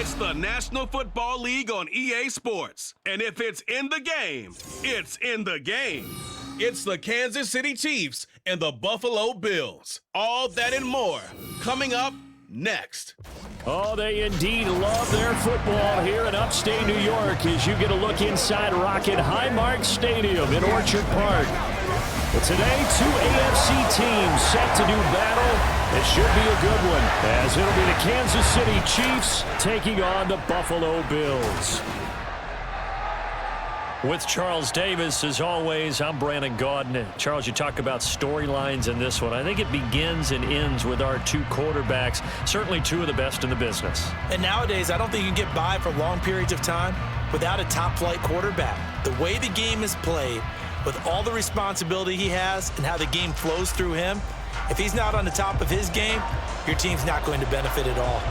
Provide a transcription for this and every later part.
It's the National Football League on EA Sports. And if it's in the game, it's in the game. It's the Kansas City Chiefs and the Buffalo Bills. All that and more coming up next. Oh, they indeed love their football here in upstate New York as you get a look inside Rocket Highmark Stadium in Orchard Park. But today, two AFC teams set to do battle. It should be a good one, as it'll be the Kansas City Chiefs taking on the Buffalo Bills. With Charles Davis, as always, I'm Brandon Gaudin. Charles, you talk about storylines in this one. I think it begins and ends with our two quarterbacks, certainly two of the best in the business. And nowadays, I don't think you can get by for long periods of time without a top-flight quarterback. The way the game is played, with all the responsibility he has and how the game flows through him, if he's not on the top of his game, your team's not going to benefit at all.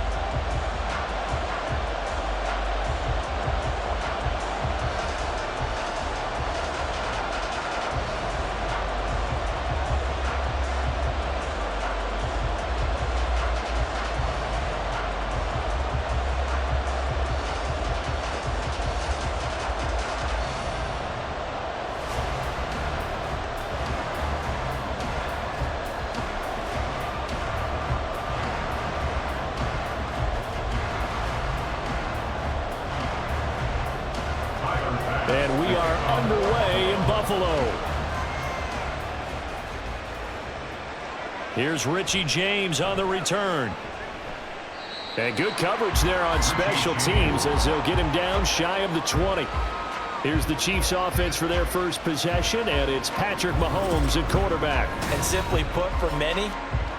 And we are underway in Buffalo. Here's Richie James on the return. And good coverage there on special teams as they'll get him down shy of the 20. Here's the Chiefs offense for their first possession, and it's Patrick Mahomes at quarterback. And simply put, for many,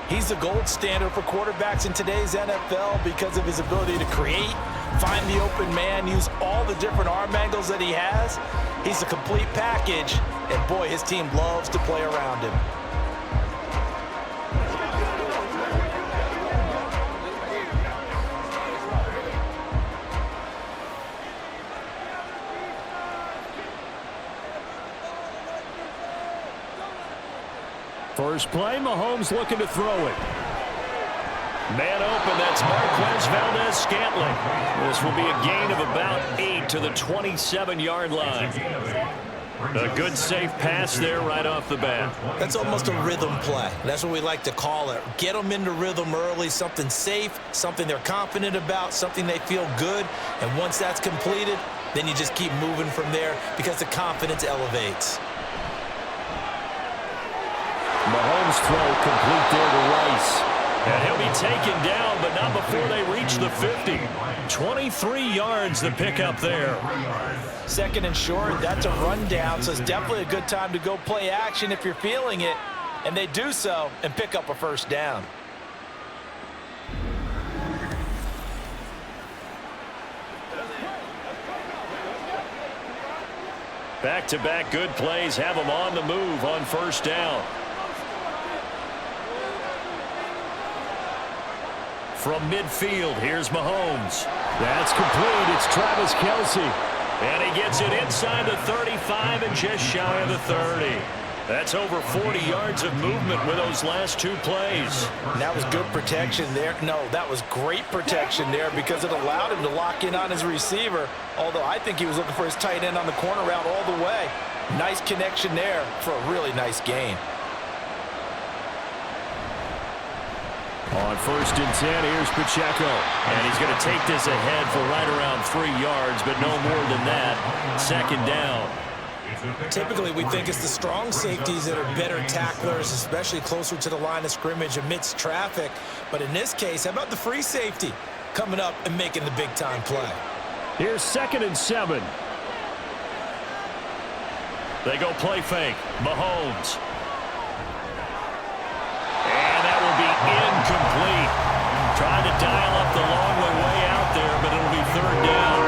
he's the gold standard for quarterbacks in today's NFL because of his ability to create, find the open man, use all the different arm angles that he has. He's a complete package, and boy, his team loves to play around him. First play, Mahomes looking to throw it. Man open, that's Marquez Valdez-Scantling. This will be a gain of about 8 to the 27-yard line. A good safe pass there right off the bat. That's almost a rhythm play. That's what we like to call it. Get them into rhythm early, something safe, something they're confident about, something they feel good. And once that's completed, then you just keep moving from there because the confidence elevates. Mahomes throw complete there to Rice. And he'll be taken down, but not before they reach the 50. 23 yards the pickup there. Second and short, that's a rundown, so it's definitely a good time to go play action if you're feeling it. And they do so and pick up a first down. Back-to-back good plays have them on the move on first down. From midfield, here's Mahomes. That's complete. It's Travis Kelce. And he gets it inside the 35 and just shy of the 30. That's over 40 yards of movement with those last two plays. And that was good protection there. No, that was great protection there because it allowed him to lock in on his receiver, although I think he was looking for his tight end on the corner route all the way. Nice connection there for a really nice gain. On first and 10, here's Pacheco. And he's going to take this ahead for right around 3 yards, but no more than that. Second down. Typically, we think it's the strong safeties that are better tacklers, especially closer to the line of scrimmage amidst traffic. But in this case, how about the free safety coming up and making the big-time play? Here's 2nd and 7. They go play fake. Mahomes. Incomplete. Trying to dial up the long way out there, but it'll be third down.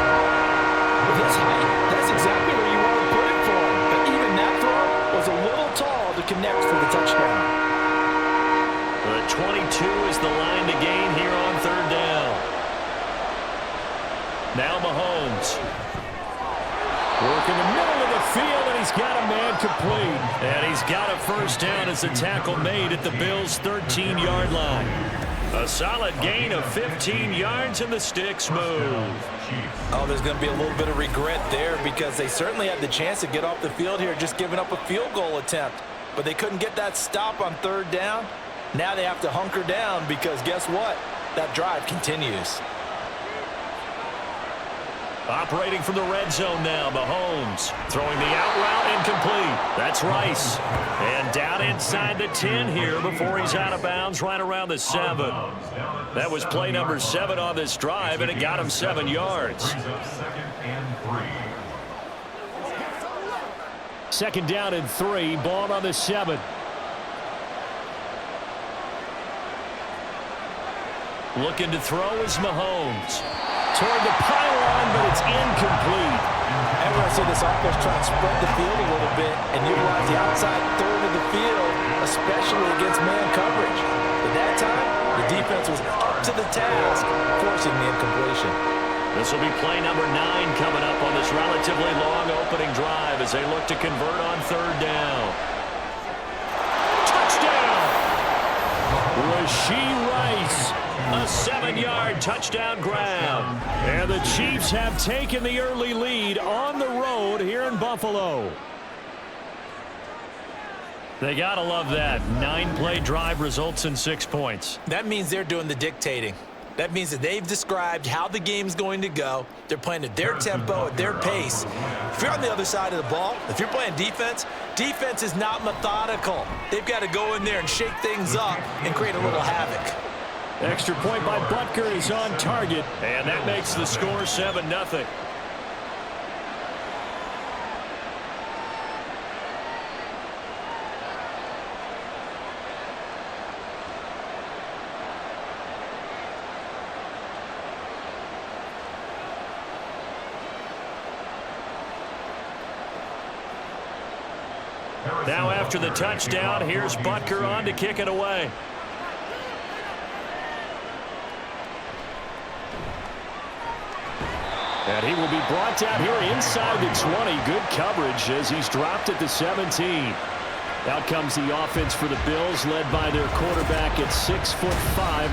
With his height, that's exactly where you want to put it for him. But even that throw was a little tall to connect for the touchdown. The 22 is the line to gain here on third down. Now Mahomes. Work in the middle of the field, and he's got a man complete. And he's got a first down as the tackle made at the Bills' 13-yard line. A solid gain of 15 yards and the sticks move. Oh, there's going to be a little bit of regret there because they certainly had the chance to get off the field here just giving up a field goal attempt. But they couldn't get that stop on third down. Now they have to hunker down because guess what? That drive continues. Operating from the red zone now, Mahomes throwing the out route incomplete. That's Rice. And down inside the 10 here before he's out of bounds right around the 7. That was play number 7 on this drive, and it got him 7 yards. Second down and 3, ball on the 7. Looking to throw is Mahomes. Toward the pylon, but it's incomplete. And we're going to see this offense try and spread the field a little bit and utilize the outside third of the field, especially against man coverage. At that time, the defense was up to the task, forcing the incompletion. This will be play number 9 coming up on this relatively long opening drive as they look to convert on third down. Touchdown! Rashee Rice. A 7-yard touchdown grab. And the Chiefs have taken the early lead on the road here in Buffalo. They got to love that. 9-play drive results in 6 points. That means they're doing the dictating. That means that they've described how the game's going to go. They're playing at their tempo, at their pace. If you're on the other side of the ball, if you're playing defense, defense is not methodical. They've got to go in there and shake things up and create a little havoc. Extra point by Butker is on target, and that makes the score 7-0. Now after the touchdown, here's Butker on to kick it away. And he will be brought down here inside the 20. Good coverage as he's dropped at the 17. Out comes the offense for the Bills, led by their quarterback at 6'5".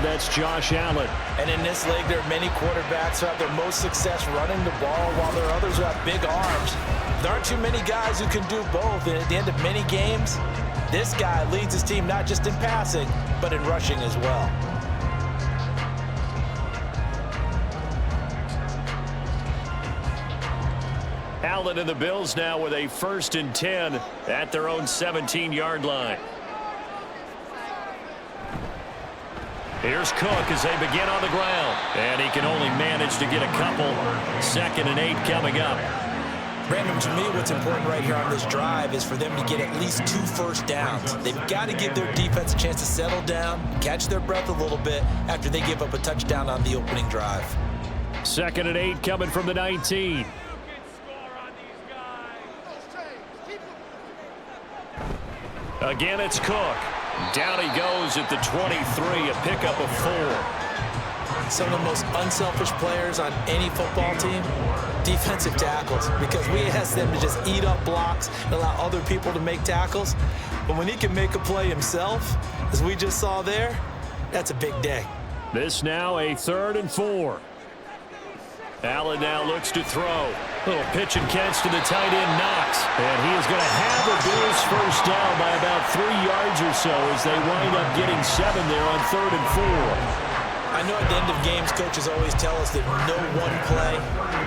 That's Josh Allen. And in this league, there are many quarterbacks who have their most success running the ball, while there are others who have big arms. There aren't too many guys who can do both. And at the end of many games, this guy leads his team not just in passing, but in rushing as well. Allen and the Bills now with a 1st and 10 at their own 17-yard line. Here's Cook as they begin on the ground. And he can only manage to get a couple. 2nd and 8 coming up. Brandon, to me, what's important right here on this drive is for them to get at least 2 first downs. They've got to give their defense a chance to settle down, catch their breath a little bit after they give up a touchdown on the opening drive. 2nd and 8 coming from the 19. Again, it's Cook. Down he goes at the 23, a pickup of 4. Some of the most unselfish players on any football team, defensive tackles, because we ask them to just eat up blocks and allow other people to make tackles. But when he can make a play himself, as we just saw there, that's a big day. This now a 3rd and 4. Allen now looks to throw. Little pitch and catch to the tight end, Knox. And he is going to have the Bills first down by about 3 yards or so as they wind up getting 7 there on 3rd and 4. I know at the end of games, coaches always tell us that no one play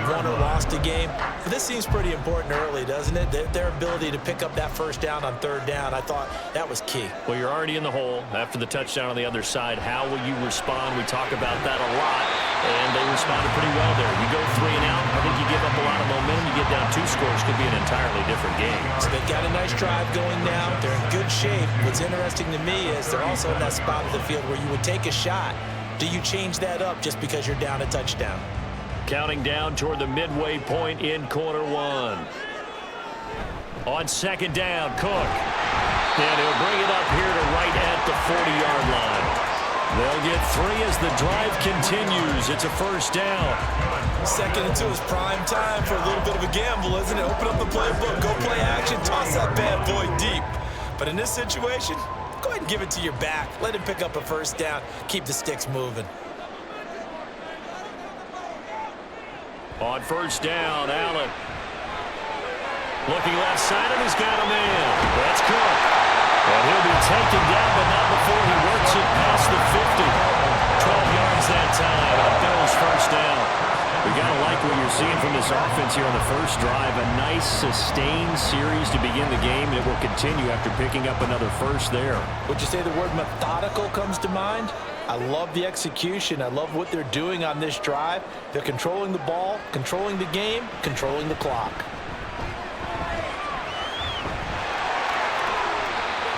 won or lost a game. But this seems pretty important early, doesn't it? Their ability to pick up that first down on 3rd down, I thought that was key. Well, you're already in the hole after the touchdown on the other side. How will you respond? We talk about that a lot, and they responded pretty well there. You go 3 and out, I think you give up a lot of momentum. You get down 2 scores, could be an entirely different game. So they've got a nice drive going now. They're in good shape. What's interesting to me is they're also in that spot of the field where you would take a shot. Do you change that up just because you're down a touchdown? Counting down toward the midway point in quarter 1. On 2nd down, Cook. And he'll bring it up here to right at the 40-yard line. They'll get 3 as the drive continues. It's a first down. 2nd and 2 is prime time for a little bit of a gamble, isn't it? Open up the playbook, go play action, toss that bad boy deep. But in this situation, go go ahead and give it to your back. Let him pick up a first down. Keep the sticks moving. On first down, Allen. Looking left side, and he's got a man. That's Cook. And he'll be taken down, but not before he works it past the 50. 12 yards that time, and a Bills first down. We got to like what you're seeing from this offense here on the first drive. A nice, sustained series to begin the game, and it will continue after picking up another first there. Would you say the word methodical comes to mind? I love the execution. I love what they're doing on this drive. They're controlling the ball, controlling the game, controlling the clock.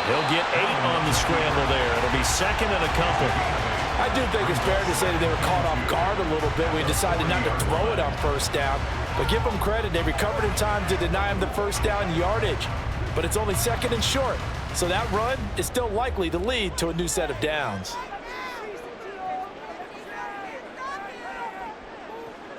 He'll get 8 on the scramble there. It'll be second and a couple. I do think it's fair to say that they were caught off guard a little bit. We decided not to throw it on first down. But give them credit. They recovered in time to deny him the first down yardage. But it's only second and short. So that run is still likely to lead to a new set of downs.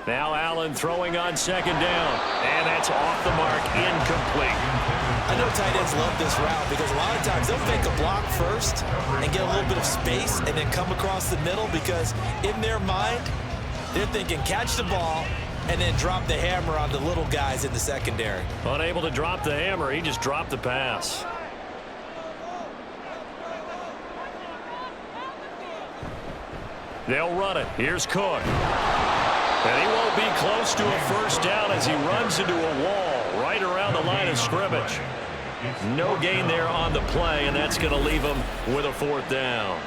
Now Allen throwing on second down. And that's off the mark, incomplete. I know tight ends love this route because a lot of times they'll fake a block first and get a little bit of space and then come across the middle because in their mind, they're thinking catch the ball and then drop the hammer on the little guys in the secondary. Unable to drop the hammer, he just dropped the pass. They'll run it. Here's Cook. And he won't be close to a first down as he runs into a wall right around the line of scrimmage. No gain there on the play, and that's going to leave him with a fourth down.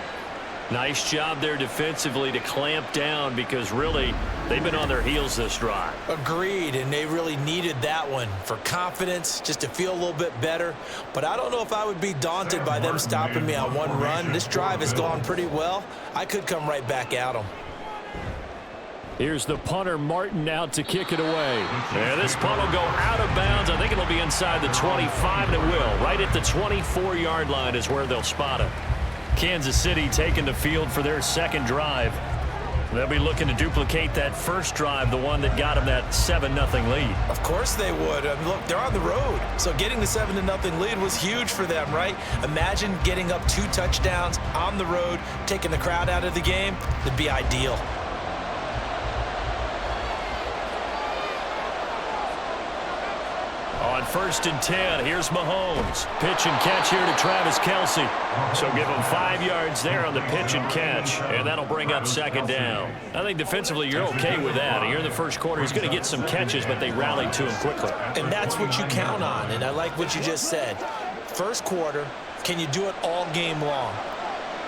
Nice job there defensively to clamp down because really they've been on their heels this drive. Agreed, and they really needed that one for confidence, just to feel a little bit better. But I don't know if I would be daunted by them stopping me on one run. This drive has gone pretty well. I could come right back at them. Here's the punter, Martin, out to kick it away. And this punt will go out of bounds. I think it'll be inside the 25, and it will. Right at the 24-yard line is where they'll spot it. Kansas City taking the field for their second drive. They'll be looking to duplicate that first drive, the one that got them that 7-0 lead. Of course they would. Look, they're on the road. So getting the 7-0 lead was huge for them, right? Imagine getting up 2 touchdowns on the road, taking the crowd out of the game. It'd be ideal. On first and 10, here's Mahomes. Pitch and catch here to Travis Kelce. So give him 5 yards there on the pitch and catch, and that'll bring up second down. I think defensively you're okay with that. Here in the first quarter, he's going to get some catches, but they rallied to him quickly. And that's what you count on, and I like what you just said. First quarter, can you do it all game long?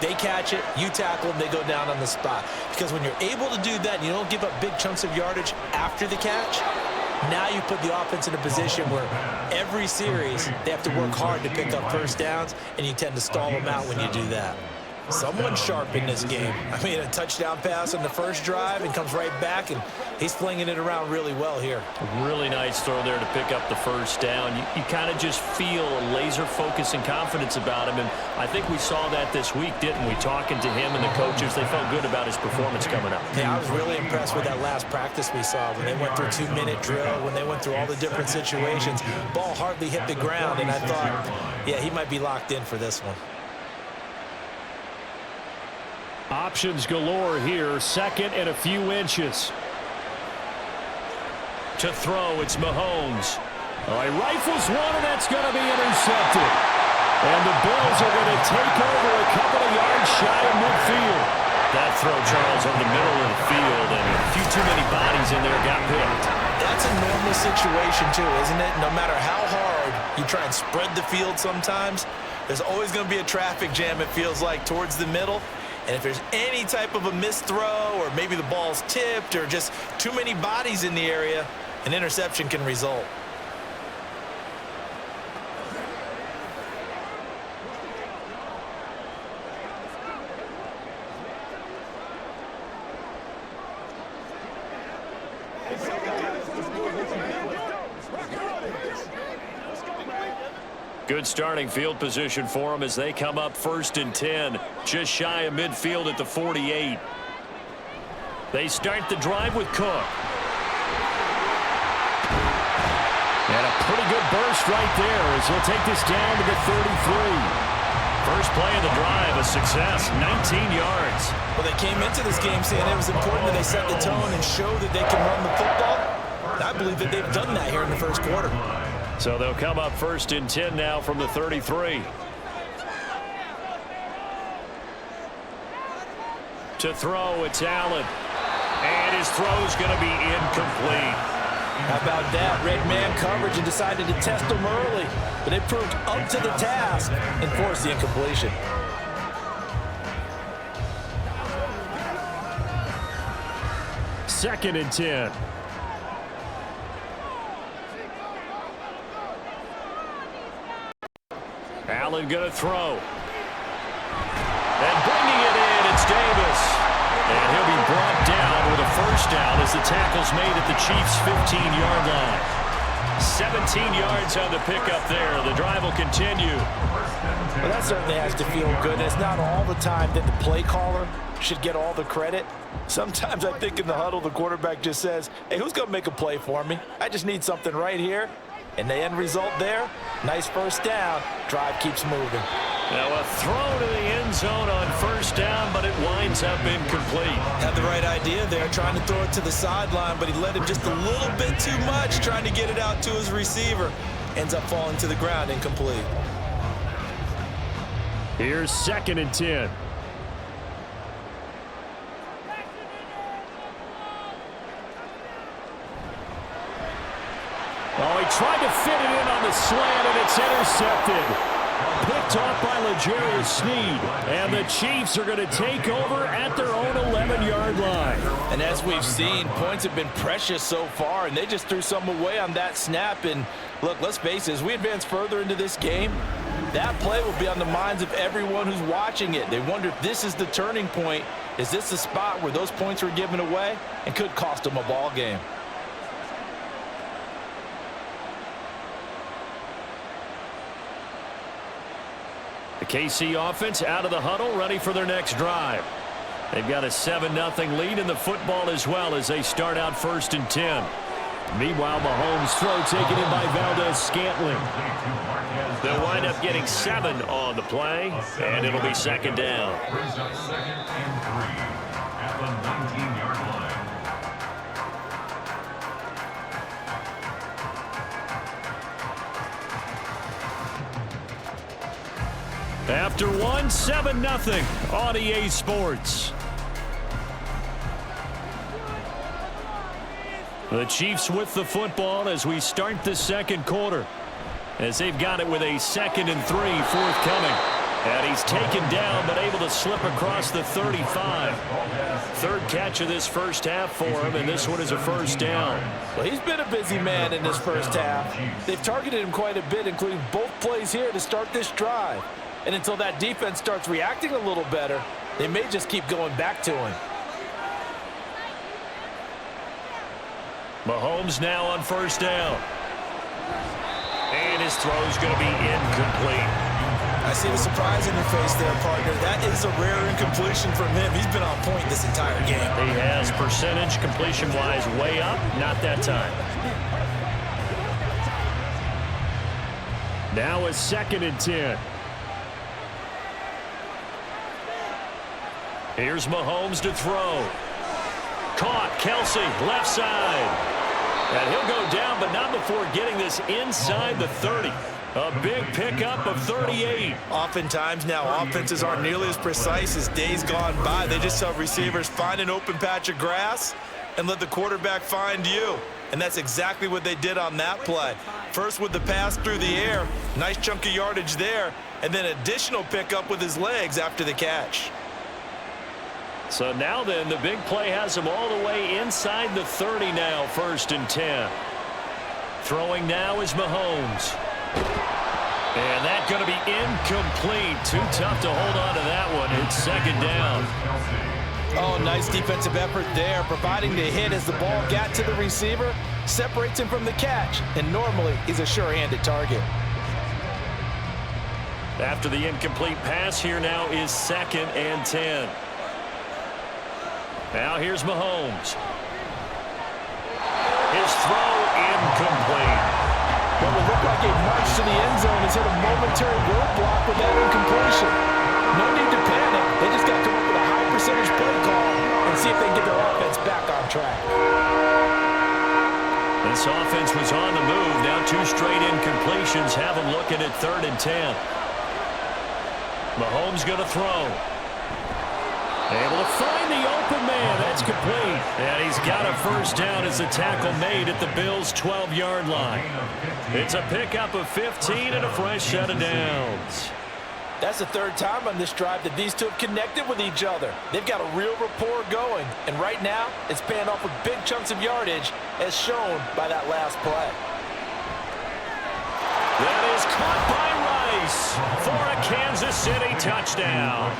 They catch it, you tackle them, they go down on the spot. Because when you're able to do that and you don't give up big chunks of yardage after the catch, now you put the offense in a position where every series they have to work hard to pick up first downs, and you tend to stall them out when you do that. Someone's sharp in this game. I mean, a touchdown pass on the first drive and comes right back, and he's flinging it around really well here. A really nice throw there to pick up the first down. You kind of just feel a laser focus and confidence about him, and I think we saw that this week, didn't we? Talking to him and the coaches, they felt good about his performance coming up. Yeah, I was really impressed with that last practice we saw when they went through a 2-minute drill, when they went through all the different situations. Ball hardly hit the ground, and I thought, yeah, he might be locked in for this one. Options galore here, second and a few inches. To throw, it's Mahomes. He rifles one, and that's going to be intercepted. And the Bills are going to take over a couple of yards shy of midfield. That throw, Charles, on the middle of the field, and a few too many bodies in there got picked. That's a normal situation, too, isn't it? No matter how hard you try and spread the field sometimes, there's always going to be a traffic jam, it feels like, towards the middle. And if there's any type of a missed throw or maybe the ball's tipped or just too many bodies in the area, an interception can result. Good starting field position for them as they come up first and 10, just shy of midfield at the 48. They start the drive with Cook. And a pretty good burst right there as he'll take this down to the 33. First play of the drive, a success, 19 yards. Well, they came into this game saying it was important that they set the tone and show that they can run the football. And I believe that they've done that here in the first quarter. So they'll come up 1st and 10 now from the 33. To throw, it's Allen. And his throw's going to be incomplete. How about that? Red man coverage and decided to test them early. But it proved up to the task and forced the incompletion. Second and 10. Allen going to throw. And bringing it in, it's Davis. And he'll be brought down with a first down as the tackle's made at the Chiefs' 15-yard line. 17 yards on the pickup there. The drive will continue. Well, that certainly has to feel good. It's not all the time that the play caller should get all the credit. Sometimes I think in the huddle, the quarterback just says, hey, who's going to make a play for me? I just need something right here. And the end result there, nice first down. Drive keeps moving. Now a throw to the end zone on first down, but it winds up incomplete. Had the right idea there, trying to throw it to the sideline, but he let him just a little bit too much, trying to get it out to his receiver. Ends up falling to the ground, incomplete. Here's 2nd and 10. Oh, he tried to fit it in on the slant, and it's intercepted. Picked off by L'Jarius Sneed. And the Chiefs are going to take over at their own 11-yard line. And as we've seen, points have been precious so far, and they just threw some away on that snap. And look, let's face it, as we advance further into this game, that play will be on the minds of everyone who's watching it. They wonder if this is the turning point. Is this the spot where those points were given away and could cost them a ball game? The KC offense out of the huddle, ready for their next drive. They've got a 7-0 lead in the football as well as they start out 1st and 10. Meanwhile, Mahomes' throw taken in by Valdez-Scantling. They'll wind up getting 7 on the play, and it'll be 2nd down. At the 19-yard line. After 7-0 on EA Sports. The Chiefs with the football as we start the second quarter. As they've got it with a 2nd and 3 forthcoming. And he's taken down but able to slip across the 35. Third catch of this first half for him, and this one is a first down. Well, he's been a busy man in this first half. They've targeted him quite a bit, including both plays here to start this drive. And until that defense starts reacting a little better, they may just keep going back to him. Mahomes now on first down. And his throw's going to be incomplete. I see the surprise in your face there, partner. That is a rare incompletion from him. He's been on point this entire game. He has percentage completion-wise way up, not that time. Now a 2nd and 10. Here's Mahomes to throw. Caught, Kelsey, left side. And he'll go down, but not before getting this inside the 30. A big pickup of 38. Oftentimes now, offenses aren't nearly as precise as days gone by. They just tell receivers, find an open patch of grass and let the quarterback find you. And that's exactly what they did on that play. First with the pass through the air, nice chunk of yardage there, and then additional pickup with his legs after the catch. So now then, the big play has him all the way inside the 30 now, 1st and 10. Throwing now is Mahomes. And that's going to be incomplete. Too tough to hold on to that one. It's 2nd down. Oh, nice defensive effort there, providing the hit as the ball got to the receiver, separates him from the catch, and normally he's a sure-handed target. After the incomplete pass, here now is 2nd and 10. Now here's Mahomes. His throw incomplete. Well, it looked like a march to the end zone he's hit a momentary roadblock with that incompletion. No need to panic. They just got to come up with a high percentage play call and see if they can get their offense back on track. This offense was on the move. Now 2 straight incompletions have them looking at 3rd and 10. Mahomes going to throw. Able to find the open man. That's complete. And he's got a first down as the tackle made at the Bills' 12-yard line. It's a pickup of 15 and a fresh set of downs. That's the 3rd time on this drive that these two have connected with each other. They've got a real rapport going. And right now, it's paying off with big chunks of yardage, as shown by that last play. That is caught by Rice for a Kansas City touchdown.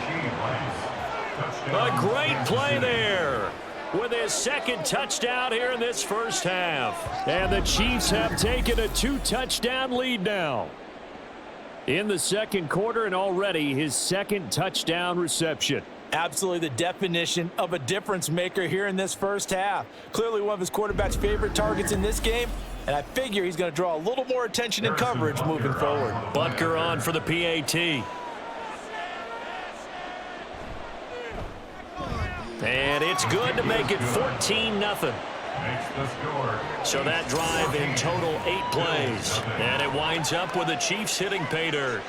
A great play there with his 2nd touchdown here in this first half. And the Chiefs have taken a 2-touchdown lead now in the 2nd quarter, and already his 2nd touchdown reception. Absolutely the definition of a difference maker here in this first half. Clearly one of his quarterback's favorite targets in this game, and I figure he's going to draw a little more attention and coverage moving forward. Butker on for the PAT. And it's good to make it 14-0. So that drive in total 8 plays. And it winds up with the Chiefs hitting pay dirt.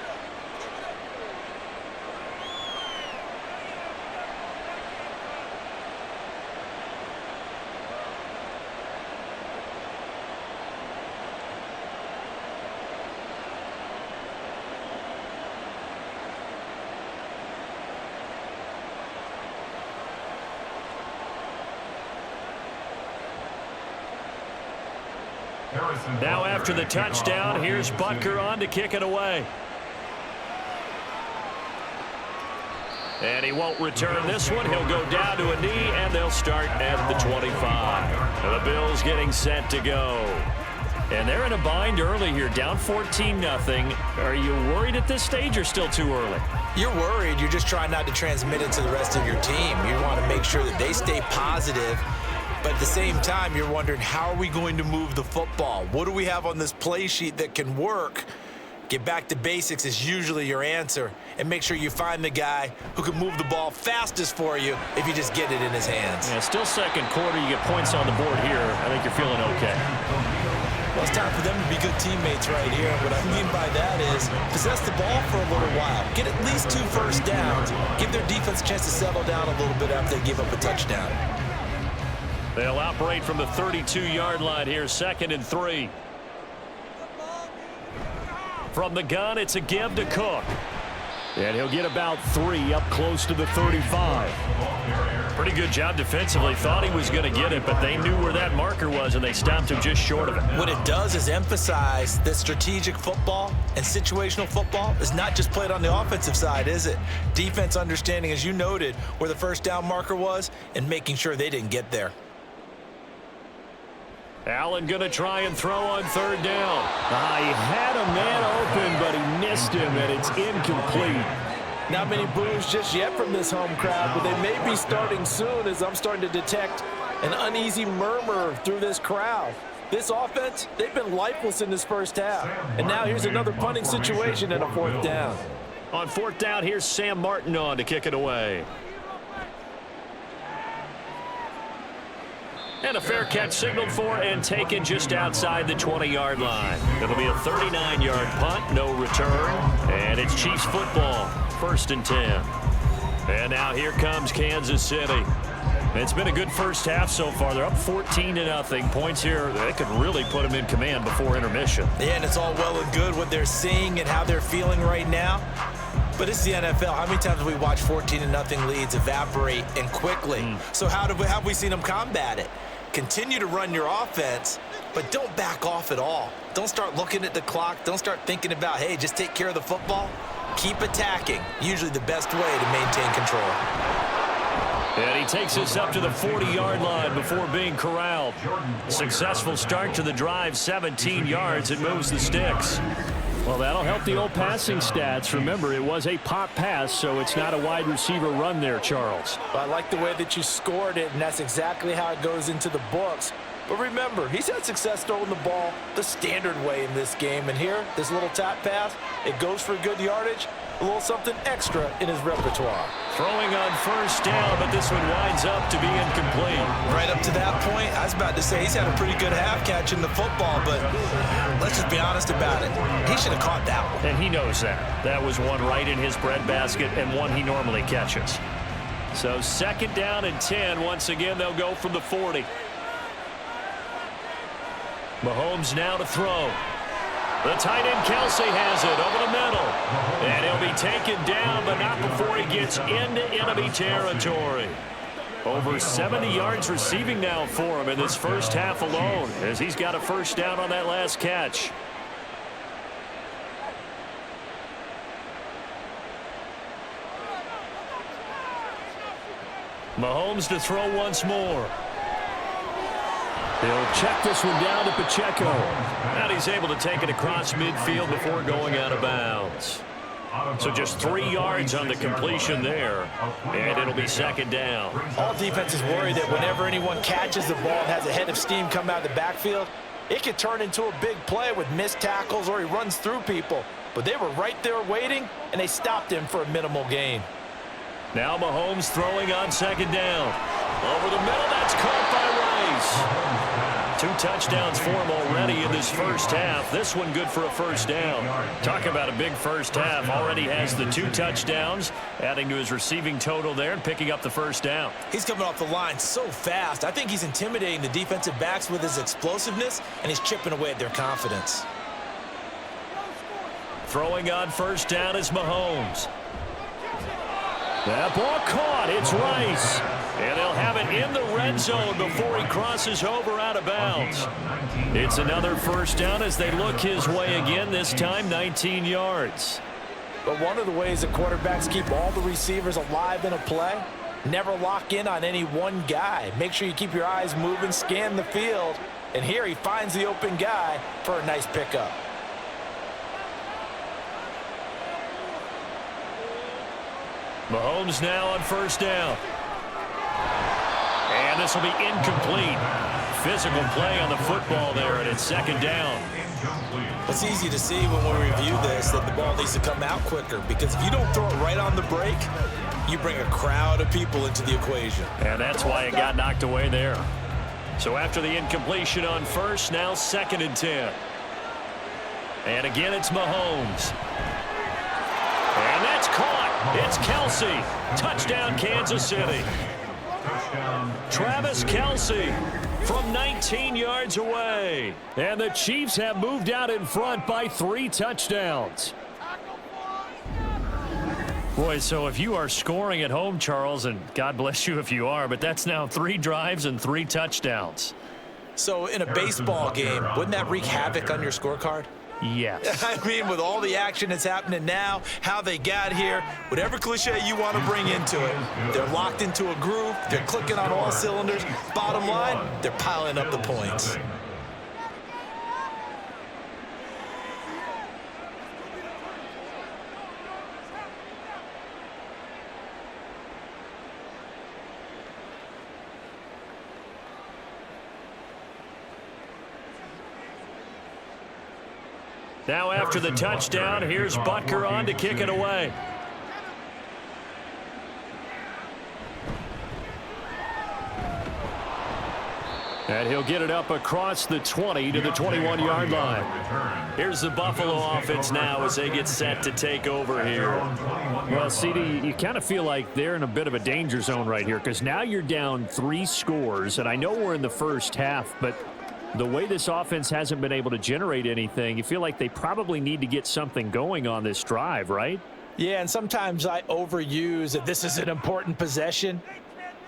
Now after the touchdown, here's Butker on to kick it away. And he won't return this one. He'll go down to a knee, and they'll start at the 25. And the Bills getting set to go. And they're in a bind early here, down 14-0. Are you worried at this stage or still too early? You're worried. You're just trying not to transmit it to the rest of your team. You want to make sure that they stay positive. But at the same time, you're wondering, how are we going to move the football? What do we have on this play sheet that can work? Get back to basics is usually your answer. And make sure you find the guy who can move the ball fastest for you if you just get it in his hands. Yeah, still 2nd quarter. You get points on the board here. I think you're feeling okay. Well, it's time for them to be good teammates right here. And what I mean by that is possess the ball for a little while. Get at least 2 first downs. Give their defense a chance to settle down a little bit after they give up a touchdown. They'll operate from the 32-yard line here, 2nd and 3. From the gun, it's a give to Cook. And he'll get about 3 up close to the 35. Pretty good job defensively. Thought he was going to get it, but they knew where that marker was, and they stopped him just short of it. What it does is emphasize that strategic football and situational football is not just played on the offensive side, is it? Defense understanding, as you noted, where the first down marker was and making sure they didn't get there. Allen going to try and throw on 3rd down. He had a man open, but he missed him, and it's incomplete. Not many boos just yet from this home crowd, but they may be starting soon, as I'm starting to detect an uneasy murmur through this crowd. This offense, they've been lifeless in this first half. And now here's another punting situation and a 4th down. On 4th down, here's Sam Martin on to kick it away. And a fair catch signaled for and taken just outside the 20-yard line. It'll be a 39-yard punt, no return. And it's Chiefs football, 1st and 10. And now here comes Kansas City. It's been a good first half so far. They're up 14-0. Points here, they could really put them in command before intermission. Yeah, and it's all well and good what they're seeing and how they're feeling right now. But it's the NFL. How many times have we watched 14-0 leads evaporate and quickly? So how have we seen them combat it? Continue to run your offense, but don't back off at all. Don't start looking at the clock. Don't start thinking about, hey, just take care of the football. Keep attacking. Usually the best way to maintain control. And he takes us up to the 40-yard line before being corralled. Successful start to the drive, 17 yards. It moves the sticks. Well, that'll help the old passing stats. Remember, it was a pop pass, so it's not a wide receiver run there, Charles. Well, I like the way that you scored it, and that's exactly how it goes into the books. But remember, he's had success throwing the ball the standard way in this game. And here, this little tap pass, it goes for good yardage, a little something extra in his repertoire. Throwing on first down, but this one winds up to be incomplete. Right up to that point, I was about to say he's had a pretty good half catching the football, but let's just be honest about it. He should have caught that one. And he knows that. That was one right in his breadbasket and one he normally catches. So second down and 10. Once again, they'll go from the 40. Mahomes now to throw. The tight end Kelsey has it over the middle. And he'll be taken down, but not before he gets into enemy territory. Over 70 yards receiving now for him in this first half alone, as he's got a first down on that last catch. Mahomes to throw once more. He'll check this one down to Pacheco. And he's able to take it across midfield before going out of bounds. So just 3 yards on the completion there. And it'll be second down. All defenses worry that whenever anyone catches the ball and has a head of steam come out of the backfield, it can turn into a big play with missed tackles or he runs through people. But they were right there waiting, and they stopped him for a minimal gain. Now Mahomes throwing on second down. Over the middle, that's caught by Rice. 2 touchdowns for him already in this first half. This one good for a first down. Talk about a big first half. Already has the 2 touchdowns, adding to his receiving total there and picking up the first down. He's coming off the line so fast. I think he's intimidating the defensive backs with his explosiveness, and he's chipping away at their confidence. Throwing on first down is Mahomes. That ball caught. It's Rice. And they'll have it in the red zone before he crosses over out of bounds. It's another first down as they look his way again, this time 19 yards. But one of the ways that quarterbacks keep all the receivers alive in a play, never lock in on any one guy. Make sure you keep your eyes moving, scan the field. And here he finds the open guy for a nice pickup. Mahomes now on first down. And this will be incomplete. Physical play on the football there, and it's second down. It's easy to see when we review this that the ball needs to come out quicker, because if you don't throw it right on the break, you bring a crowd of people into the equation. And that's why it got knocked away there. So after the incompletion on first, now second and 10. And again, it's Mahomes. And that's caught. It's Kelsey. Touchdown, Kansas City. Travis Kelsey from 19 yards away. And the Chiefs have moved out in front by 3 touchdowns. Boy, so if you are scoring at home, Charles, and God bless you if you are, but that's now 3 drives and 3 touchdowns. So in a baseball game, wouldn't that wreak havoc on your scorecard? Yes. I mean, with all the action that's happening now, how they got here, whatever cliche you want to bring into it, they're locked into a groove, they're clicking on all cylinders. Bottom line, they're piling up the points. Now after the touchdown, here's Butker on to kick it away. And he'll get it up across the 20 to the 21-yard line. Here's the Buffalo offense now as they get set to take over here. Well, CD, you kind of feel like they're in a bit of a danger zone right here, because now you're down 3 scores, and I know we're in the first half, but the way this offense hasn't been able to generate anything, you feel like they probably need to get something going on this drive, right? Yeah, and sometimes I overuse that this is an important possession,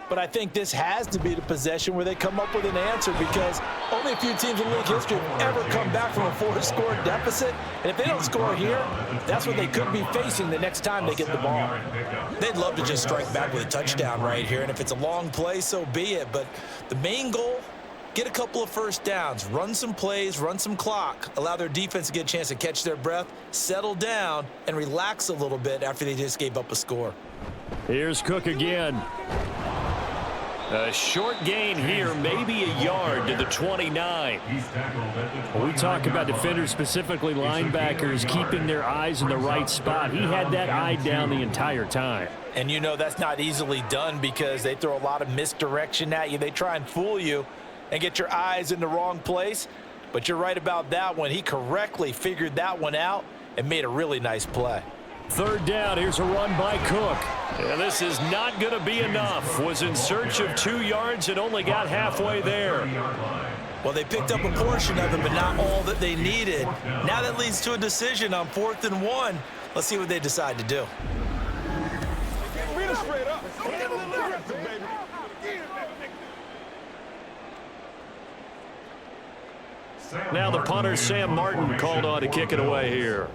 but I think this has to be the possession where they come up with an answer, because only a few teams in league history have ever come back from a 4-score deficit, and if they don't score here, that's what they could be facing the next time they get the ball. They'd love to just strike back with a touchdown right here, and if it's a long play, so be it, but the main goal, get a couple of first downs, run some plays, run some clock, allow their defense to get a chance to catch their breath, settle down, and relax a little bit after they just gave up a score. Here's Cook again. A short gain here, maybe a yard to the 29. He's tackled at the 29. We talk about defenders, specifically linebackers, keeping their eyes in the right spot. He had that eye down the entire time. And you know that's not easily done because they throw a lot of misdirection at you. They try and fool you and get your eyes in the wrong place. But you're right about that one. He correctly figured that one out and made a really nice play. Third down, here's a run by Cook. And this is not going to be enough. Was in search of 2 yards and only got halfway there. Well, they picked up a portion of it, but not all that they needed. Now that leads to a decision on 4th and 1. Let's see what they decide to do. Now the punter, Sam Martin, called on to kick it away here.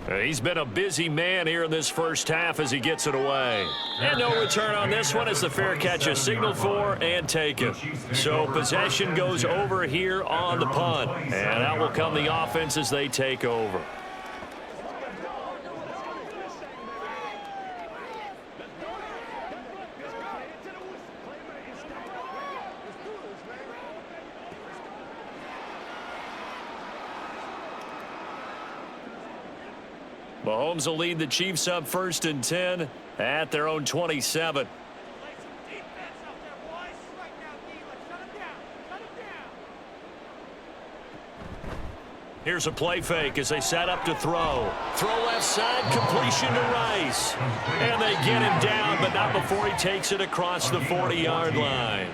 He's been a busy man here in this first half as he gets it away. And no return on this one as the fair catch is signaled for and taken. So possession goes over here on the punt. And out will come the offense as they take over. Mahomes will lead the Chiefs up 1st and 10 at their own 27. Here's a play fake as they set up to throw. Throw left side, completion to Rice. And they get him down, but not before he takes it across the 40-yard line.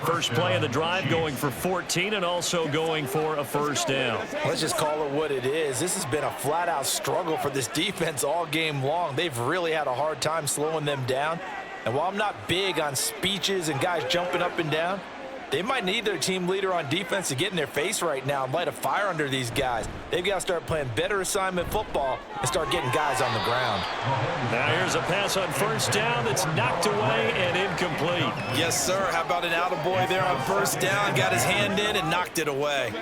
First play of the drive going for 14 and also going for a first down. Let's just call it what it is. This has been a flat-out struggle for this defense all game long. They've really had a hard time slowing them down. And while I'm not big on speeches and guys jumping up and down, they might need their team leader on defense to get in their face right now and light a fire under these guys. They've got to start playing better assignment football and start getting guys on the ground. Now here's a pass on first down that's knocked away and incomplete. Yes, sir. How about an attaboy there on first down? Got his hand in and knocked it away.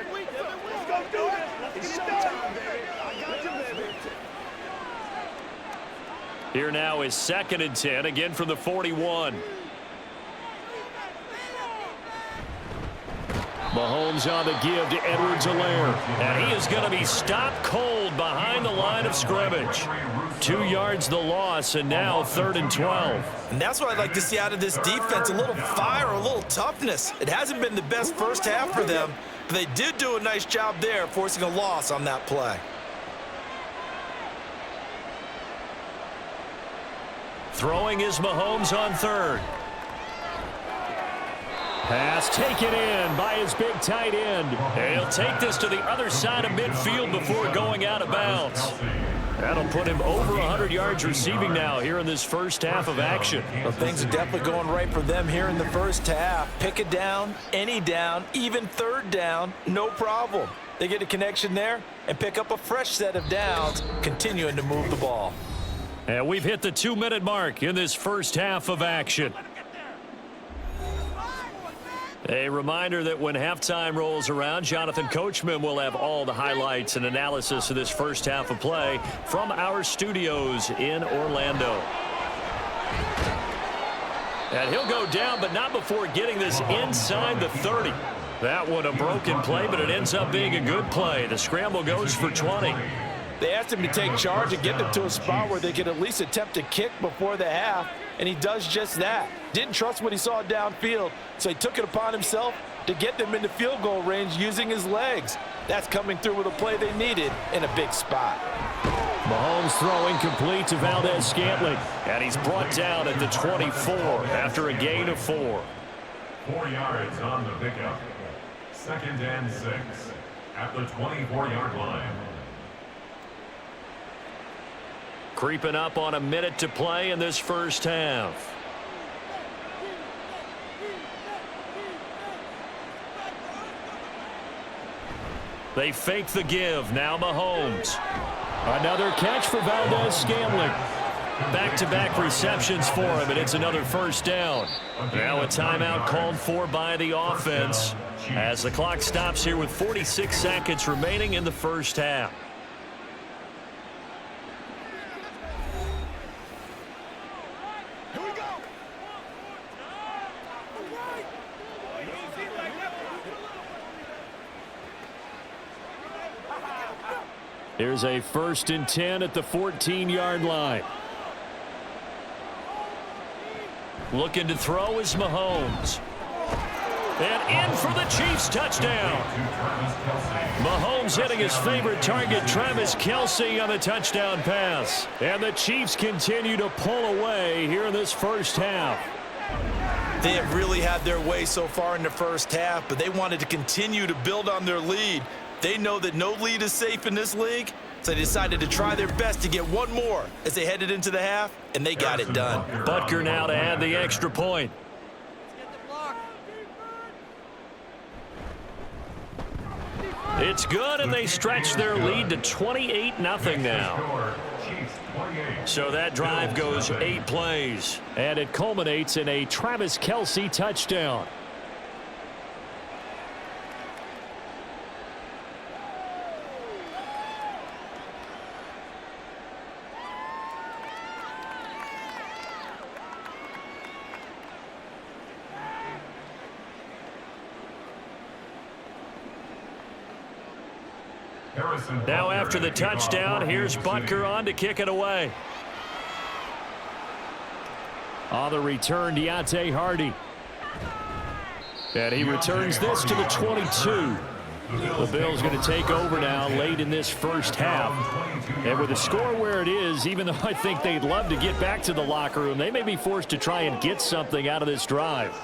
Here now is 2nd and 10, again from the 41. Mahomes on the give to Edwards-Helaire. And he is going to be stopped cold behind the line of scrimmage. 2 yards the loss, and now 3rd and 12. And that's what I'd like to see out of this defense, a little fire, a little toughness. It hasn't been the best first half for them, but they did do a nice job there, forcing a loss on that play. Throwing is Mahomes on 3rd. Pass taken in by his big tight end. And he'll take this to the other side of midfield before going out of bounds. That'll put him over 100 yards receiving now here in this first half of action. Well, things are definitely going right for them here in the first half. Pick a down, any down, even 3rd down, no problem. They get a connection there and pick up a fresh set of downs, continuing to move the ball. And we've hit the 2-minute mark in this first half of action. A reminder that when halftime rolls around, Jonathan Coachman will have all the highlights and analysis of this first half of play from our studios in Orlando. And he'll go down, but not before getting this inside the 30. That one a broken play, but it ends up being a good play. The scramble goes for 20. They asked him to take charge and get them to a spot where they could at least attempt a kick before the half, and he does just that. Didn't trust what he saw downfield, so he took it upon himself to get them into field goal range using his legs. That's coming through with a play they needed in a big spot. Mahomes throwing complete to Valdez-Scantling, and he's brought down at the 24 after a gain of 4. 4 yards on the pickup. 2nd and 6 at the 24-yard line. Creeping up on a minute to play in this first half. They fake the give. Now Mahomes. Another catch for Valdez-Scantling. Back-to-back receptions for him, and it's another first down. Now a timeout called for by the offense as the clock stops here with 46 seconds remaining in the first half. Here's a 1st and 10 at the 14-yard line. Looking to throw is Mahomes. And in for the Chiefs touchdown. Mahomes hitting his favorite target, Travis Kelce, on the touchdown pass. And the Chiefs continue to pull away here in this first half. They have really had their way so far in the first half, but they wanted to continue to build on their lead. They know that no lead is safe in this league, so they decided to try their best to get one more as they headed into the half, and they got it done. Butker now to add the extra point. It's good, and they stretch their lead to 28-0 now. So that drive goes 8 plays, and it culminates in a Travis Kelce touchdown. Now after the touchdown, here's Butker on to kick it away. On the return, Deontay Hardy. And he returns this to the 22. The Bills going to take over now late in this first half. And with the score where it is, even though I think they'd love to get back to the locker room, they may be forced to try and get something out of this drive.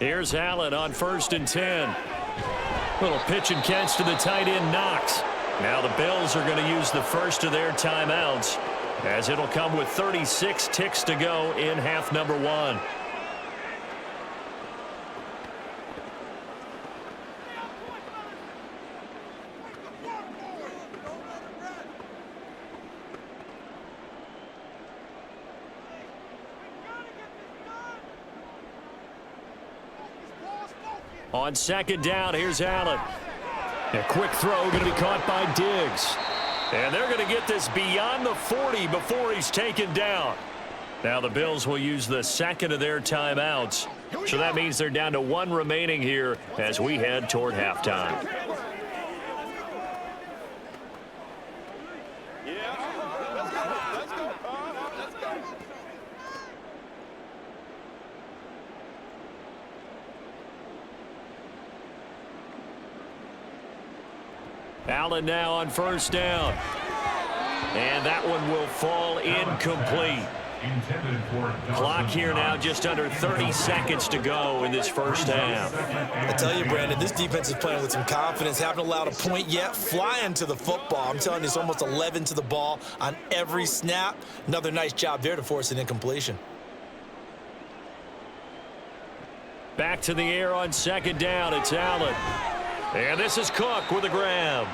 Here's Allen on 1st and 10. Little pitch and catch to the tight end, Knox. Now the Bills are going to use the first of their timeouts, as it'll come with 36 ticks to go in half number 1. On 2nd down, here's Allen. A quick throw going to be caught by Diggs. And they're going to get this beyond the 40 before he's taken down. Now the Bills will use the second of their timeouts. So that means they're down to 1 remaining here as we head toward halftime. Allen now on 1st down. And that one will fall incomplete. Clock here now just under 30 seconds to go in this first half. I tell you, Brandon, this defense is playing with some confidence. Haven't allowed a point yet. Flying to the football. I'm telling you, it's almost 11 to the ball on every snap. Another nice job there to force an incompletion. Back to the air on 2nd down. It's Allen. And this is Cook with a grab.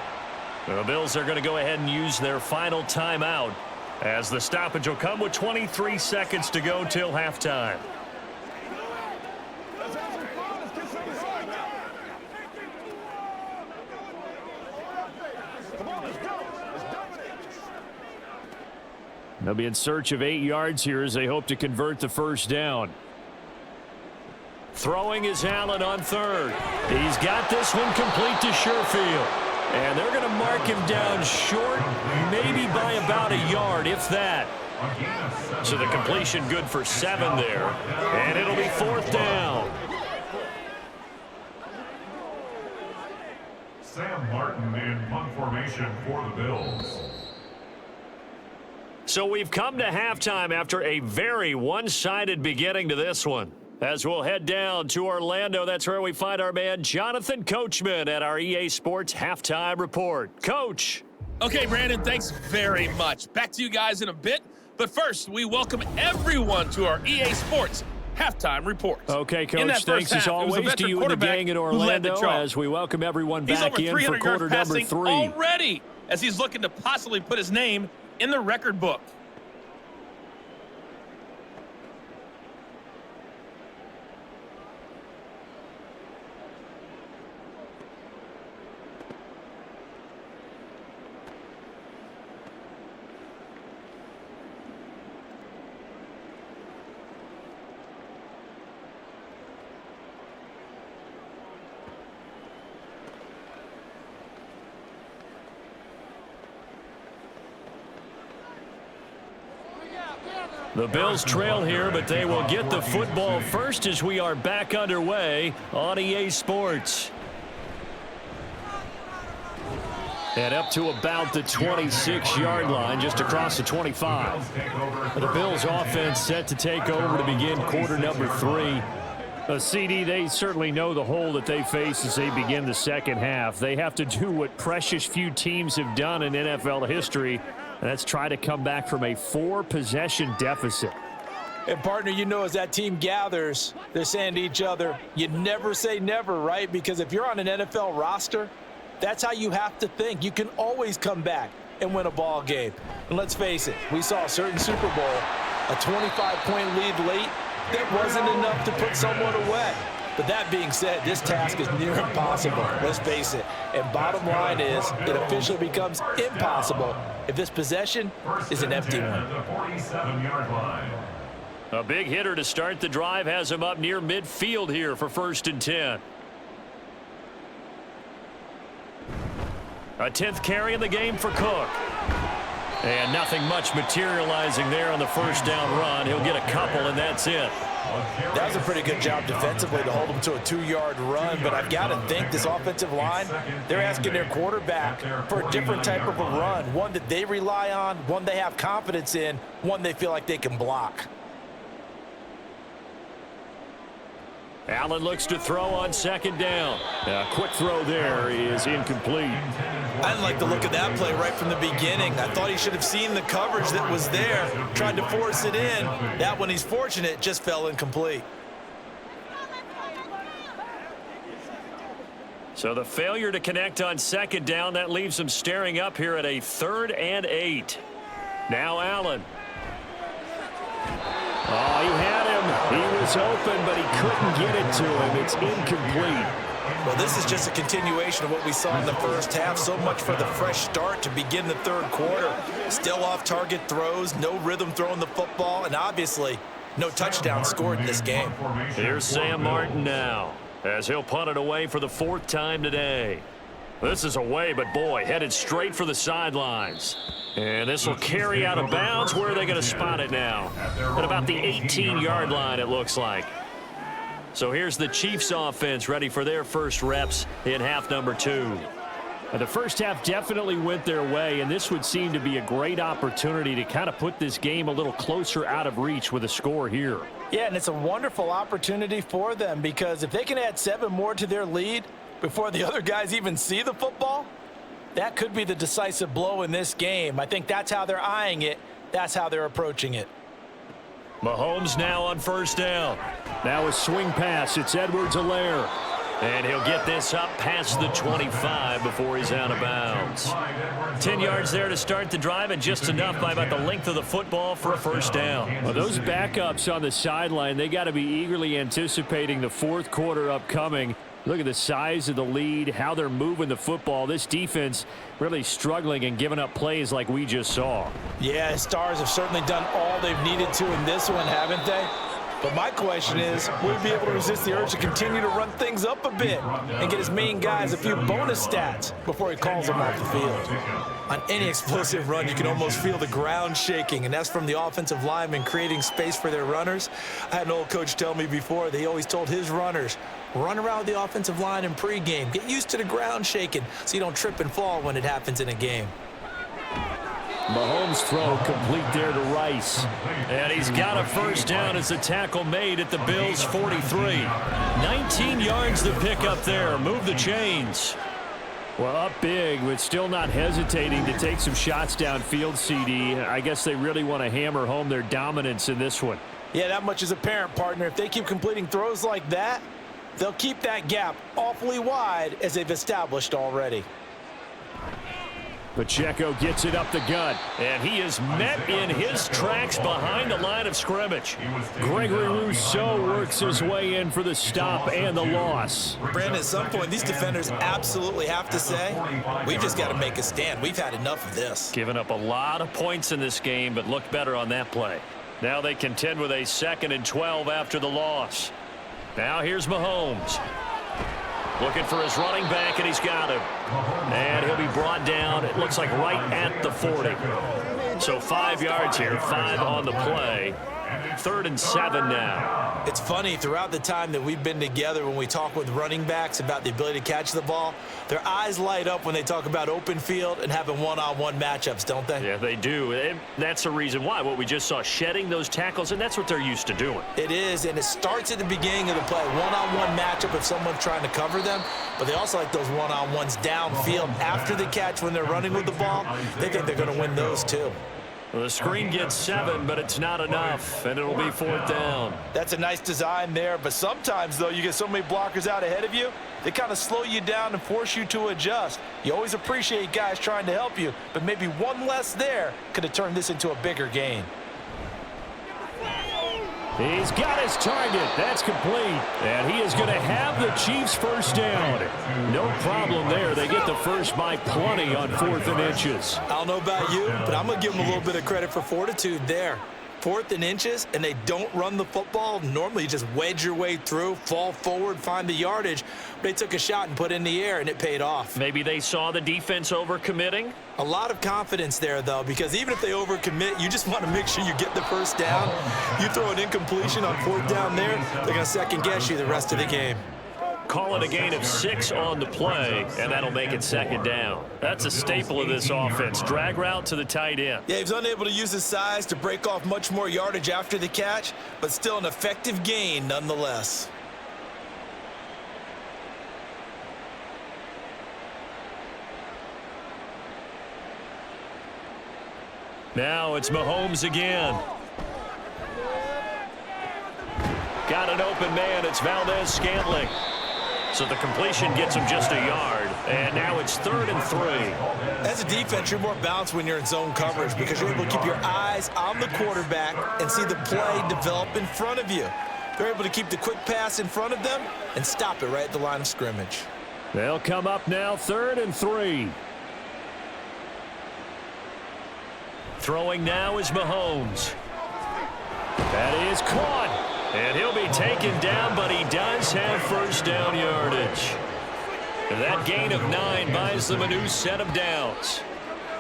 The Bills are going to go ahead and use their final timeout, as the stoppage will come with 23 seconds to go till halftime. They'll be in search of 8 yards here as they hope to convert the first down. Throwing is Allen on 3rd. He's got this one complete to Sherfield. And they're going to mark him down short, maybe by about a yard, if that. So the completion good for 7 there. And it'll be 4th down. Sam Martin in punt formation for the Bills. So we've come to halftime after a very one-sided beginning to this one. As we'll head down to Orlando, that's where we find our man Jonathan Coachman at our EA Sports Halftime Report. Coach. Okay, Brandon, thanks very much. Back to you guys in a bit. But first, we welcome everyone to our EA Sports Halftime Report. Okay, Coach, thanks as always to you and the gang in Orlando as we welcome everyone back in for quarter number 3. Already, as he's looking to possibly put his name in the record book. The Bills trail here, but they will get the football first as we are back underway on EA Sports. And up to about the 26-yard line, just across the 25. The Bills offense set to take over to begin quarter number 3. CD, they certainly know the hole that they face as they begin the second half. They have to do what precious few teams have done in NFL history, and that's try to come back from a 4-possession deficit. And, partner, you know, as that team gathers, they're saying to each other, you never say never, right? Because if you're on an NFL roster, that's how you have to think. You can always come back and win a ball game. And let's face it, we saw a certain Super Bowl, a 25-point lead late, that wasn't enough to put someone away. But that being said, this task is near impossible. Let's face it. And bottom line is, it officially becomes impossible if this possession is an empty one. A big hitter to start the drive has him up near midfield here for 1st and 10. A 10th carry in the game for Cook. And nothing much materializing there on the first down run. He'll get a couple, and that's it. That was a pretty good job defensively to hold him to a 2-yard run, but I've got to think this offensive line, they're asking their quarterback for a different type of a run, one that they rely on, one they have confidence in, one they feel like they can block. Allen looks to throw on 2nd down. A quick throw there is incomplete. I didn't like the look of that play right from the beginning. I thought he should have seen the coverage that was there, tried to force it in. That one, he's fortunate, just fell incomplete. So the failure to connect on 2nd down, that leaves him staring up here at a 3rd and 8. Now Allen. Oh, he had him. He was open, but he couldn't get it to him. It's incomplete. Well, this is just a continuation of what we saw in the first half. So much for the fresh start to begin the 3rd quarter. Still off-target throws, no rhythm throwing the football, and obviously no touchdown scored in this game. Here's Sam Martin now, as he'll punt it away for the 4th time today. This is away, but boy, headed straight for the sidelines. And this will carry out of bounds. Where are they going to spot it now? At about the 18-yard line, it looks like. So here's the Chiefs offense ready for their first reps in half number 2. The first half definitely went their way, and this would seem to be a great opportunity to kind of put this game a little closer out of reach with a score here. Yeah, and it's a wonderful opportunity for them, because if they can add 7 more to their lead before the other guys even see the football, that could be the decisive blow in this game. I think that's how they're eyeing it. That's how they're approaching it. Mahomes now on 1st down. Now a swing pass. It's Edwards-Helaire. And he'll get this up past the 25 before he's out of bounds. 10 yards there to start the drive, and just enough by about the length of the football for a 1st down. Well, those backups on the sideline, they got to be eagerly anticipating the 4th quarter upcoming. Look at the size of the lead, how they're moving the football. This defense really struggling and giving up plays like we just saw. Yeah, Stars have certainly done all they've needed to in this one, haven't they? But my question is, will he be able to resist the urge to continue to run things up a bit and get his main guys a few bonus stats before he calls them off the field? On any explosive run, you can almost feel the ground shaking, and that's from the offensive linemen creating space for their runners. I had an old coach tell me before that he always told his runners, run around the offensive line in pregame. Get used to the ground shaking so you don't trip and fall when it happens in a game. Mahomes' throw complete there to Rice. And he's got a 1st down as the tackle made at the Bills' 43. 19 yards to pick up there. Move the chains. Well, up big, but still not hesitating to take some shots downfield, CD. I guess they really want to hammer home their dominance in this one. Yeah, that much is apparent, partner. If they keep completing throws like that, they'll keep that gap awfully wide as they've established already. Pacheco gets it up the gut. And he is met in his tracks behind the line of scrimmage. Gregory Rousseau works his way in for the stop and the loss. Brandon, at some point, these defenders absolutely have to say, we've just got to make a stand. We've had enough of this. Giving up a lot of points in this game, but looked better on that play. Now they contend with a 2nd and 12 after the loss. Now here's Mahomes. Looking for his running back, and he's got him. And he'll be brought down, it looks like right at the 40. So 5 yards here, 5 on the play. 3rd and 7 now. It's funny, throughout the time that we've been together, when we talk with running backs about the ability to catch the ball, their eyes light up when they talk about open field and having one-on-one matchups, don't they? Yeah, they do. And that's the reason why. What we just saw, shedding those tackles, and that's what they're used to doing. It is, and it starts at the beginning of the play. One-on-one matchup if someone's trying to cover them, but they also like those one-on-ones downfield after the catch when they're running with the ball. They think they're going to win those too. Well, the screen gets 7, but it's not enough, and it'll be 4th down. That's a nice design there, but sometimes, though, you get so many blockers out ahead of you, they kind of slow you down and force you to adjust. You always appreciate guys trying to help you, but maybe one less there could have turned this into a bigger gain. He's got his target. That's complete. And he is going to have the Chiefs first down. No problem there. They get the first by plenty on 4th and inches. I don't know about you, but I'm going to give them a little bit of credit for fortitude there. 4th and inches, and they don't run the football. Normally, you just wedge your way through, fall forward, find the yardage. They took a shot and put it in the air, and it paid off. Maybe they saw the defense overcommitting. A lot of confidence there, though, because even if they overcommit, you just want to make sure you get the first down. You throw an incompletion on 4th down there, they're going to second-guess you the rest of the game. Call it a gain of 6 on the play, and that'll make it 2nd down. That's a staple of this offense. Drag route to the tight end. Yeah, he was unable to use his size to break off much more yardage after the catch, but still an effective gain nonetheless. Now it's Mahomes again. Got an open man. It's Valdez-Scantling. So the completion gets him just a yard, and now it's 3rd and 3. As a defense, you're more balanced when you're in zone coverage because you're able to keep your eyes on the quarterback and see the play develop in front of you. They're able to keep the quick pass in front of them and stop it right at the line of scrimmage. They'll come up now 3rd and 3. Throwing now is Mahomes. That is caught. And he'll be taken down, but he does have first down yardage. And that gain of 9 buys them a new set of downs.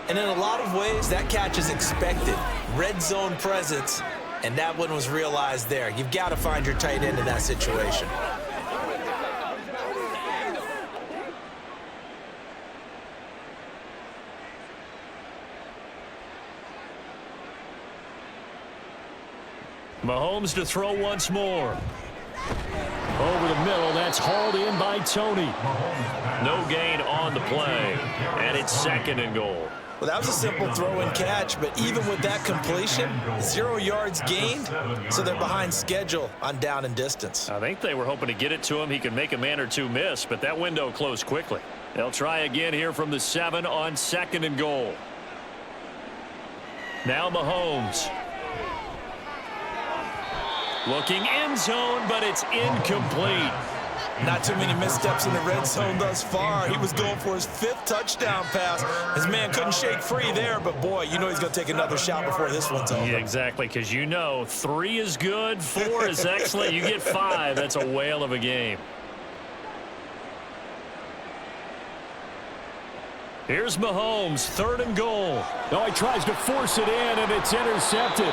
And in a lot of ways, that catch is expected. Red zone presence, and that one was realized there. You've got to find your tight end in that situation. Mahomes to throw once more. Over the middle, that's hauled in by Tony. No gain on the play, and it's 2nd and goal. Well, that was a simple throw and catch, but even with that completion, 0 yards gained, so they're behind schedule on down and distance. I think they were hoping to get it to him. He could make a man or two miss, but that window closed quickly. They'll try again here from the 7 on 2nd and goal. Now Mahomes. Looking end zone, but it's incomplete. Not too many missteps in the red zone thus far. He was going for his 5th touchdown pass. His man couldn't shake free there, but boy, you know he's going to take another shot before this one's over. Yeah, exactly, because you know 3 is good, 4 is excellent. You get 5, that's a whale of a game. Here's Mahomes, 3rd and goal. Oh, he tries to force it in, and it's intercepted.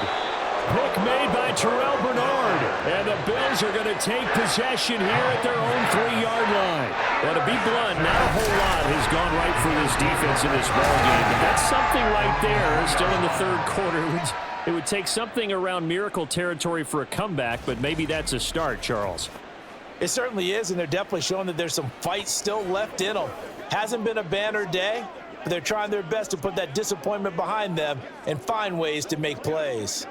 Pick made by Terrell Bernard. And the Bills are going to take possession here at their own 3-yard line. Well, to be blunt, not a whole lot has gone right for this defense in this ballgame. But that's something right there. Still in the 3rd quarter. It would take something around miracle territory for a comeback, but maybe that's a start, Charles. It certainly is, and they're definitely showing that there's some fight still left in them. Hasn't been a banner day, but they're trying their best to put that disappointment behind them and find ways to make plays.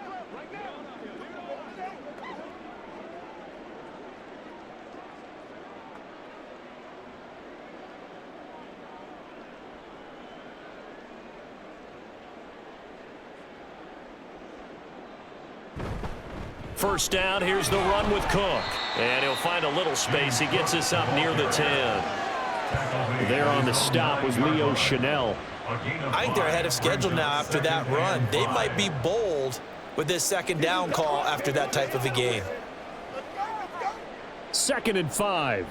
First down, here's the run with Cook. And he'll find a little space. He gets us up near the 10. There on the stop was Leo Chanel. I think they're ahead of schedule now after that run. They might be bold with this 2nd down call after that type of a game. 2nd and 5.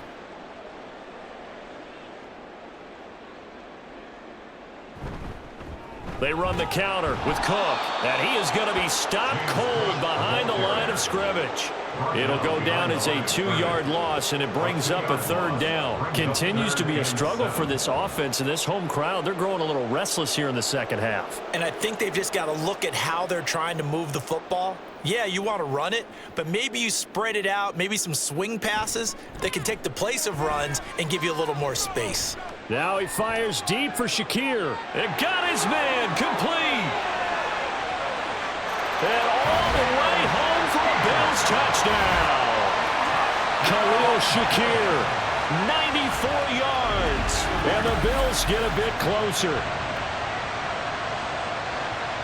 They run the counter with Cook, and he is going to be stopped cold behind the line of scrimmage. It'll go down as a 2-yard loss, and it brings up a 3rd down. Continues to be a struggle for this offense and this home crowd. They're growing a little restless here in the second half. And I think they've just got to look at how they're trying to move the football. Yeah, you want to run it, but maybe you spread it out, maybe some swing passes that can take the place of runs and give you a little more space. Now he fires deep for Shakir. And got his man complete. And all the way home for a Bills touchdown. Khalil Shakir, 94 yards. And the Bills get a bit closer.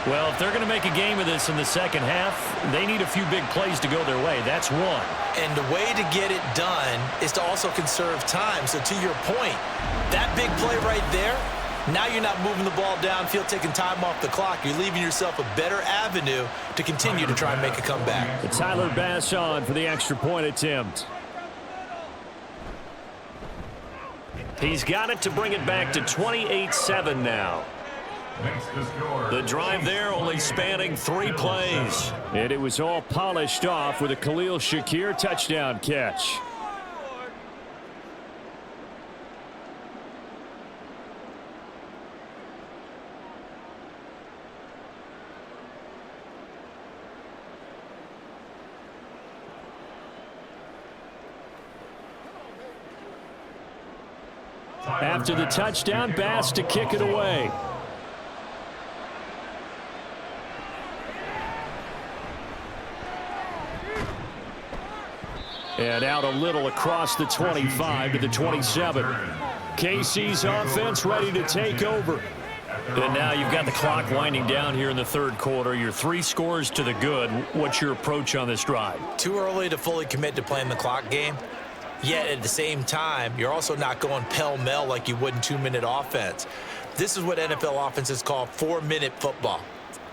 Well, if they're going to make a game of this in the second half, they need a few big plays to go their way. That's one. And the way to get it done is to also conserve time. So to your point, that big play right there, now you're not moving the ball downfield, taking time off the clock. You're leaving yourself a better avenue to continue to try and make a comeback. It's Tyler Bass on for the extra point attempt. He's got it to bring it back to 28-7 now. The drive there only spanning 3 plays. And it was all polished off with a Khalil Shakir touchdown catch. After the touchdown, Bass to kick it away. And out a little across the 25 to the 27. KC's offense ready to take over. And now you've got the clock winding down here in the 3rd quarter. You're 3 scores to the good. What's your approach on this drive? Too early to fully commit to playing the clock game. Yet at the same time, you're also not going pell-mell like you would in 2-minute offense. This is what NFL offenses call 4-minute football.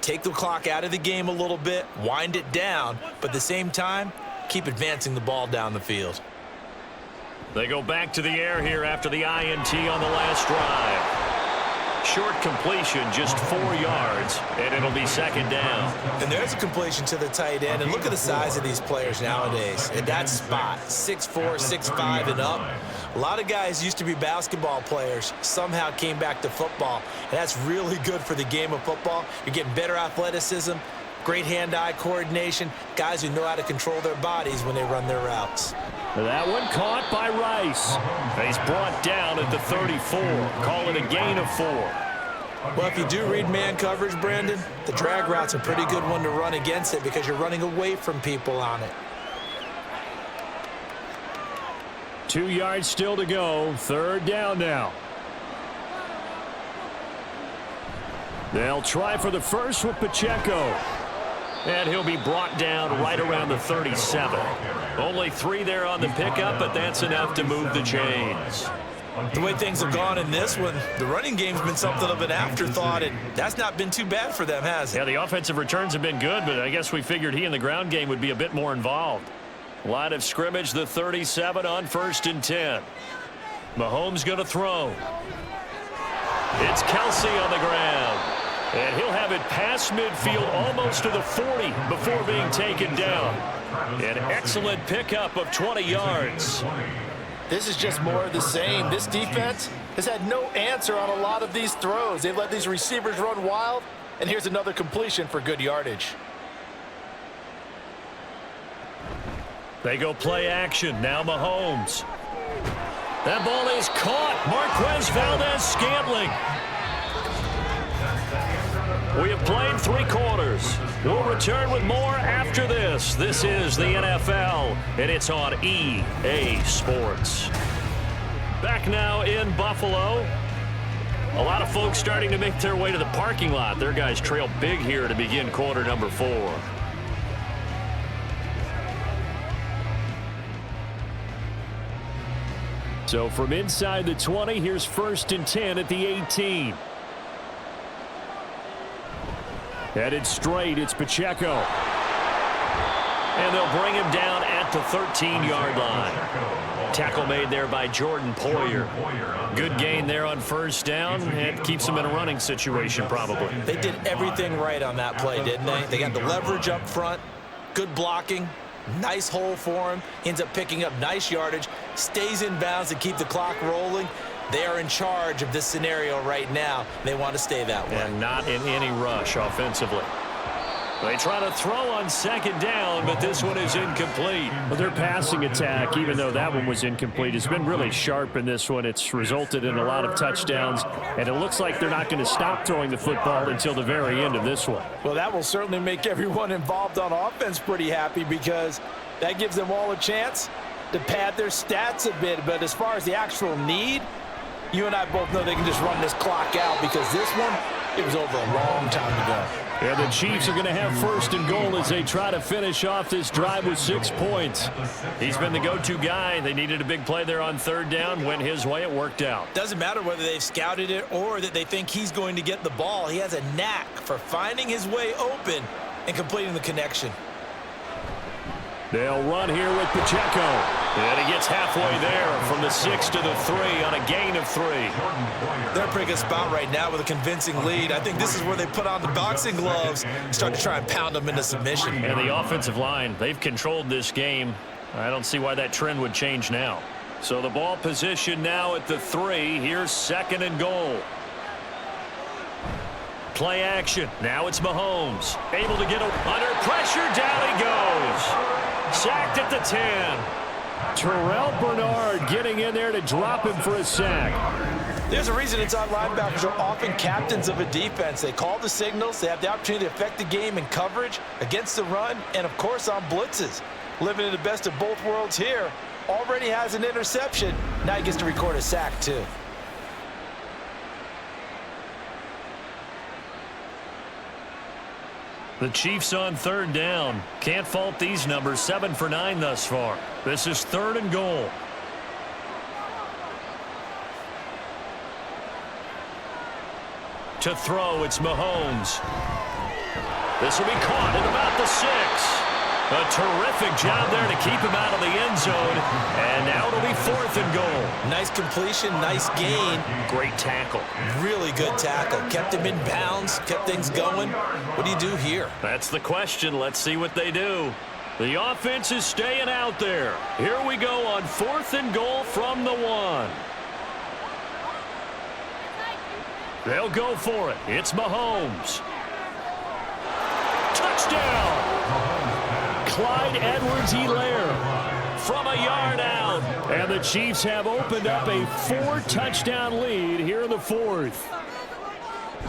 Take the clock out of the game a little bit, wind it down, but at the same time, keep advancing the ball down the field. They go back to the air here after the INT on the last drive. Short completion, just 4 yards, and it'll be 2nd down. And there's a completion to the tight end, and look at the size of these players nowadays. At that spot, 6'4", 6'5", and up. A lot of guys used to be basketball players, somehow came back to football, and that's really good for the game of football. You're getting better athleticism, great hand-eye coordination, guys who know how to control their bodies when they run their routes. That one caught by Rice. He's brought down at the 34. Call it a gain of 4. Well, if you do read man coverage, Brandon, the drag route's a pretty good one to run against it because you're running away from people on it. 2 yards still to go. 3rd down now. They'll try for the first with Pacheco. And he'll be brought down right around the 37. Only 3 there on the pickup, but that's enough to move the chains. The way things have gone in this one, the running game's been something of an afterthought, and that's not been too bad for them, has it? Yeah, the offensive returns have been good, but I guess we figured he in the ground game would be a bit more involved. Line of scrimmage, the 37 on 1st and 10. Mahomes going to throw. It's Kelsey on the ground. And he'll have it past midfield almost to the 40 before being taken down. An excellent pickup of 20 yards. This is just more of the same. This defense has had no answer on a lot of these throws. They've let these receivers run wild, and here's another completion for good yardage. They go play action. Now Mahomes. That ball is caught. Marquez Valdez-Scantling. We have played 3 quarters. We'll return with more after this. This is the NFL, and it's on EA Sports. Back now in Buffalo. A lot of folks starting to make their way to the parking lot. Their guys trail big here to begin quarter number 4. So from inside the 20, here's 1st and 10 at the 18. Headed straight, it's Pacheco. And they'll bring him down at the 13-yard line. Tackle made there by Jordan Poyer. Good gain there on first down. It keeps them in a running situation probably. They did everything right on that play, didn't they? They got the leverage up front, good blocking, nice hole for him, ends up picking up nice yardage, stays in bounds to keep the clock rolling. They are in charge of this scenario right now. They want to stay that way. And not in any rush offensively. They try to throw on second down, but this one is incomplete. Well, their passing attack, even though that one was incomplete, has been really sharp in this one. It's resulted in a lot of touchdowns, and it looks like they're not going to stop throwing the football until the very end of this one. Well, that will certainly make everyone involved on offense pretty happy because that gives them all a chance to pad their stats a bit. But as far as the actual need, you and I both know they can just run this clock out because this one, it was over a long time ago. And the Chiefs are going to have first and goal as they try to finish off this drive with 6 points. He's been the go-to guy. They needed a big play there on third down. Went his way. It worked out. Doesn't matter whether they've scouted it or that they think he's going to get the ball. He has a knack for finding his way open and completing the connection. They'll run here with Pacheco. And he gets halfway there from the 6 to the 3 on a gain of 3. They're a pretty good spot right now with a convincing lead. I think this is where they put on the boxing gloves and start to try and pound them into submission. And the offensive line, they've controlled this game. I don't see why that trend would change now. So the ball position now at the 3. Here's second and goal. Play action. Now it's Mahomes. Able to get under pressure. Down he goes. Sacked at the 10. Terrell Bernard getting in there to drop him for a sack. There's a reason inside linebackers are often captains of a defense. They call the signals. They have the opportunity to affect the game in coverage, against the run, and, of course, on blitzes. Living in the best of both worlds here. Already has an interception. Now he gets to record a sack, too. The Chiefs on third down. Can't fault these numbers. 7 for 9 thus far. This is third and goal. To throw, it's Mahomes. This will be caught at about the 6. A terrific job there to keep him out of the end zone. And now it'll be 4th and goal. Nice completion, nice gain. Great tackle. Really good tackle. Kept him in bounds, kept things going. What do you do here? That's the question. Let's see what they do. The offense is staying out there. Here we go on 4th and goal from the 1. They'll go for it. It's Mahomes. Touchdown! Clyde Edwards-Helaire from a yard out. And the Chiefs have opened up a 4-touchdown lead here in the 4th.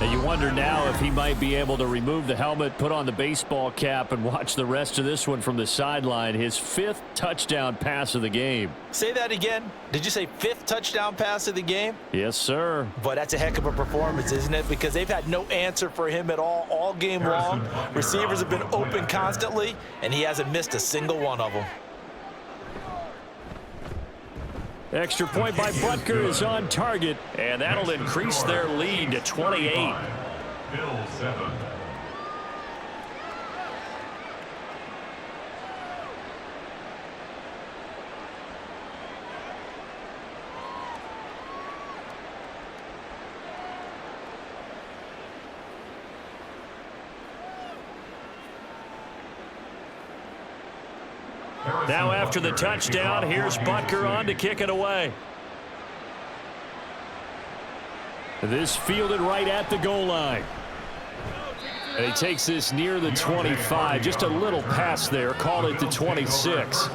And you wonder now if he might be able to remove the helmet, put on the baseball cap, and watch the rest of this one from the sideline. His 5th touchdown pass of the game. Say that again. Did you say 5th touchdown pass of the game? Yes, sir. But that's a heck of a performance, isn't it? Because they've had no answer for him at all game long. Receivers have been open constantly, and he hasn't missed a single one of them. Extra point by Butker is on target, and that'll increase their lead to 28. Bill 7. Now after the touchdown, here's Butker on to kick it away. This fielded right at the goal line. And he takes this near the 25. Just a little pass there. Called it the 26.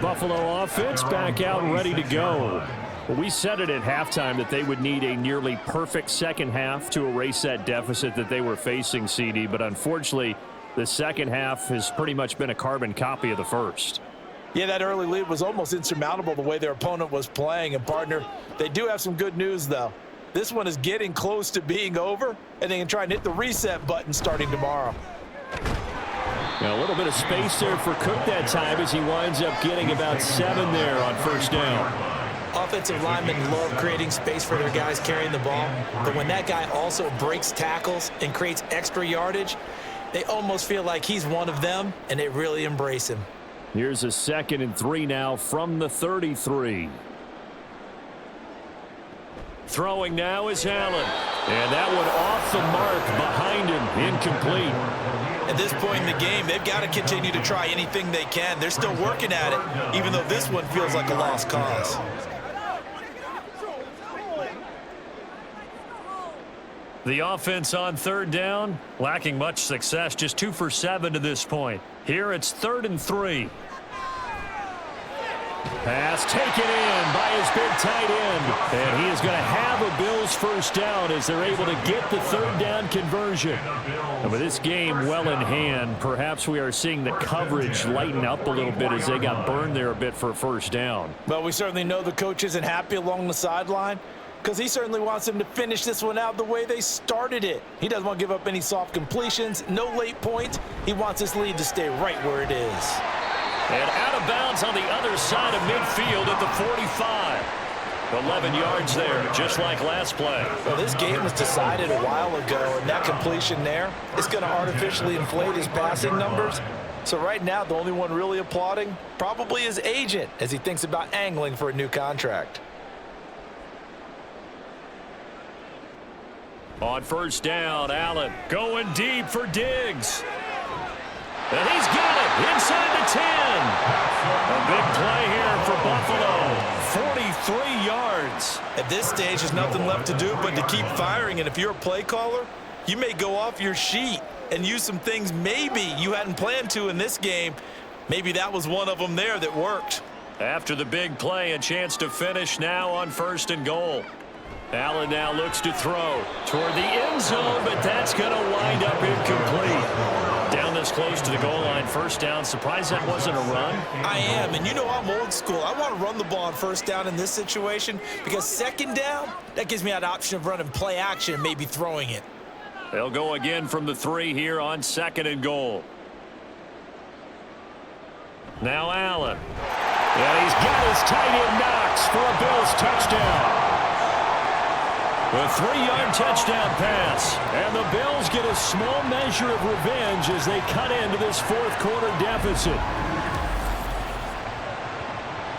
Buffalo offense back out ready to go. Well, we said it at halftime that they would need a nearly perfect second half to erase that deficit that they were facing, CD. But unfortunately, the second half has pretty much been a carbon copy of the first. Yeah, that early lead was almost insurmountable the way their opponent was playing. And, partner, they do have some good news, though. This one is getting close to being over, and they can try and hit the reset button starting tomorrow. Now, a little bit of space there for Cook that time as he winds up getting about 7 there on first down. Offensive linemen love creating space for their guys carrying the ball, but when that guy also breaks tackles and creates extra yardage, they almost feel like he's one of them, and they really embrace him. Here's a 2nd and 3 now from the 33. Throwing now is Allen. And that one off the mark behind him. Incomplete. At this point in the game, they've got to continue to try anything they can. They're still working at it, even though this one feels like a lost cause. The offense on 3rd down, lacking much success, just 2 for 7 to this point. Here it's 3rd and 3. Pass taken in by his big tight end. And he is going to have a Bills first down as they're able to get the 3rd down conversion. And with this game well in hand, perhaps we are seeing the coverage lighten up a little bit as they got burned there a bit for a first down. But we certainly know the coach isn't happy along the sideline, because he certainly wants them to finish this one out the way they started it. He doesn't want to give up any soft completions, no late points. He wants this lead to stay right where it is. And out of bounds on the other side of midfield at the 45. 11 yards there, just like last play. Well, this game was decided a while ago, and that completion there is going to artificially inflate his passing numbers. So right now, the only one really applauding probably his agent as he thinks about angling for a new contract. On first down, Allen going deep for Diggs. And he's got it inside the 10. A big play here for Buffalo. 43 yards. At this stage, there's nothing left to do but to keep firing. And if you're a play caller, you may go off your sheet and use some things maybe you hadn't planned to in this game. Maybe that was one of them there that worked. After the big play, a chance to finish now on 1st and goal. Allen now looks to throw toward the end zone, but that's going to wind up incomplete. Down this close to the goal line, first down. Surprised that wasn't a run? I am, and you know I'm old school. I want to run the ball on first down in this situation because 2nd down, that gives me that option of running play action and maybe throwing it. They'll go again from the 3 here on 2nd and goal. Now Allen. And he's got his tight end Knox for a Bills touchdown. A 3-yard touchdown pass. And the Bills get a small measure of revenge as they cut into this 4th quarter deficit.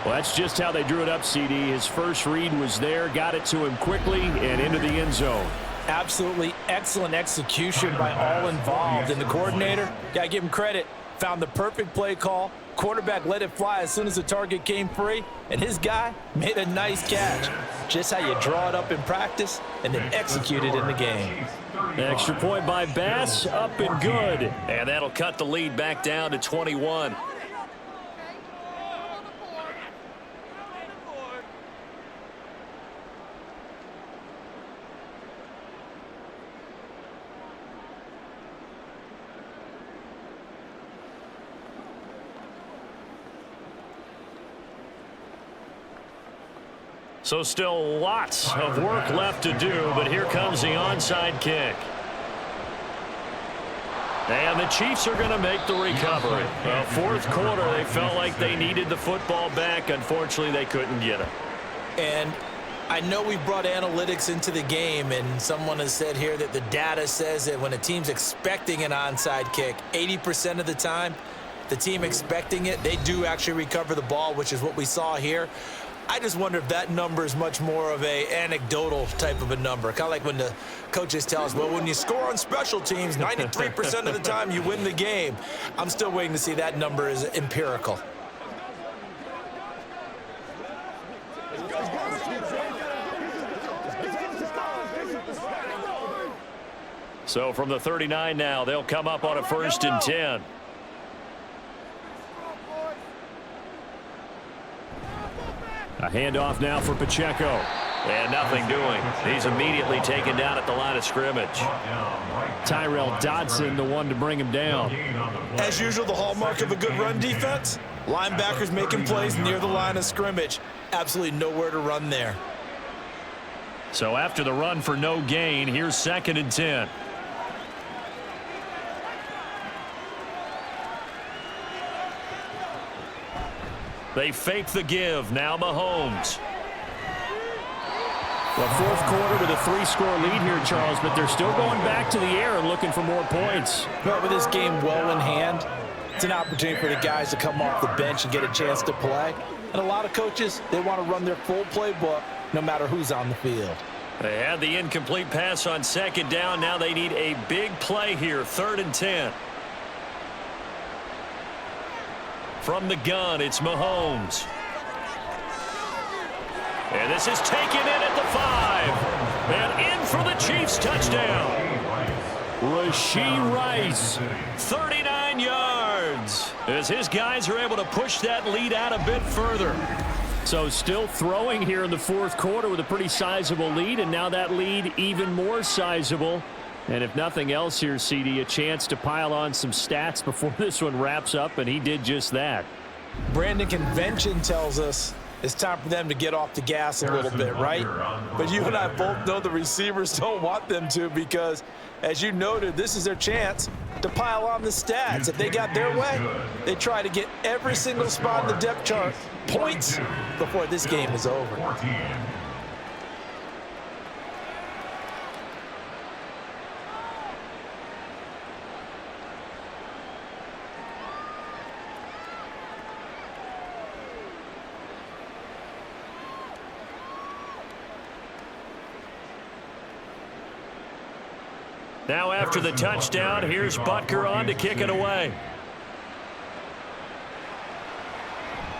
Well, that's just how they drew it up, CD. His first read was there, got it to him quickly, and into the end zone. Absolutely excellent execution by all involved. And the coordinator, got to give him credit, found the perfect play call. Quarterback let it fly as soon as the target came free, and his guy made a nice catch. Just how you draw it up in practice and then execute it in the game. Extra point by Bass, up and good. And that'll cut the lead back down to 21. So still lots of work left to do, but here comes the onside kick. And the Chiefs are going to make the recovery. 4th quarter, they felt like they needed the football back. Unfortunately, they couldn't get it. And I know we brought analytics into the game, and someone has said here that the data says that when a team's expecting an onside kick, 80% of the time, the team expecting it, they do actually recover the ball, which is what we saw here. I just wonder if that number is much more of a anecdotal type of a number. Kind of like when the coaches tell us, well, when you score on special teams, 93% of the time you win the game. I'm still waiting to see that number is empirical. So from the 39 now, they'll come up on a 1st and 10. A handoff now for Pacheco. And nothing doing. He's immediately taken down at the line of scrimmage. Tyrell Dodson, the one to bring him down. As usual, the hallmark of a good run defense, linebackers making plays near the line of scrimmage. Absolutely nowhere to run there. So after the run for no gain, here's 2nd and 10. They fake the give. Now Mahomes. Well, 4th quarter with a 3-score lead here, Charles, but they're still going back to the air and looking for more points. But with this game well in hand, It's an opportunity for the guys to come off the bench and get a chance to play. And a lot of coaches, they want to run their full playbook no matter who's on the field. They had the incomplete pass on second down. Now they need a big play here, 3rd and 10. From the gun, it's Mahomes. And this is taken in at the 5. And in for the Chiefs touchdown. Rashee Rice, 39 yards, as his guys are able to push that lead out a bit further. So still throwing here in the 4th quarter with a pretty sizable lead, and now that lead even more sizable. And if nothing else here, CD, a chance to pile on some stats before this one wraps up, and he did just that. Brandon, convention tells us it's time for them to get off the gas a little bit, right? But you and I both know the receivers don't want them to because, as you noted, this is their chance to pile on the stats. If they got their way, they try to get every single spot in the depth chart points before this game is over. Now after the touchdown, here's Butker on to kick it away.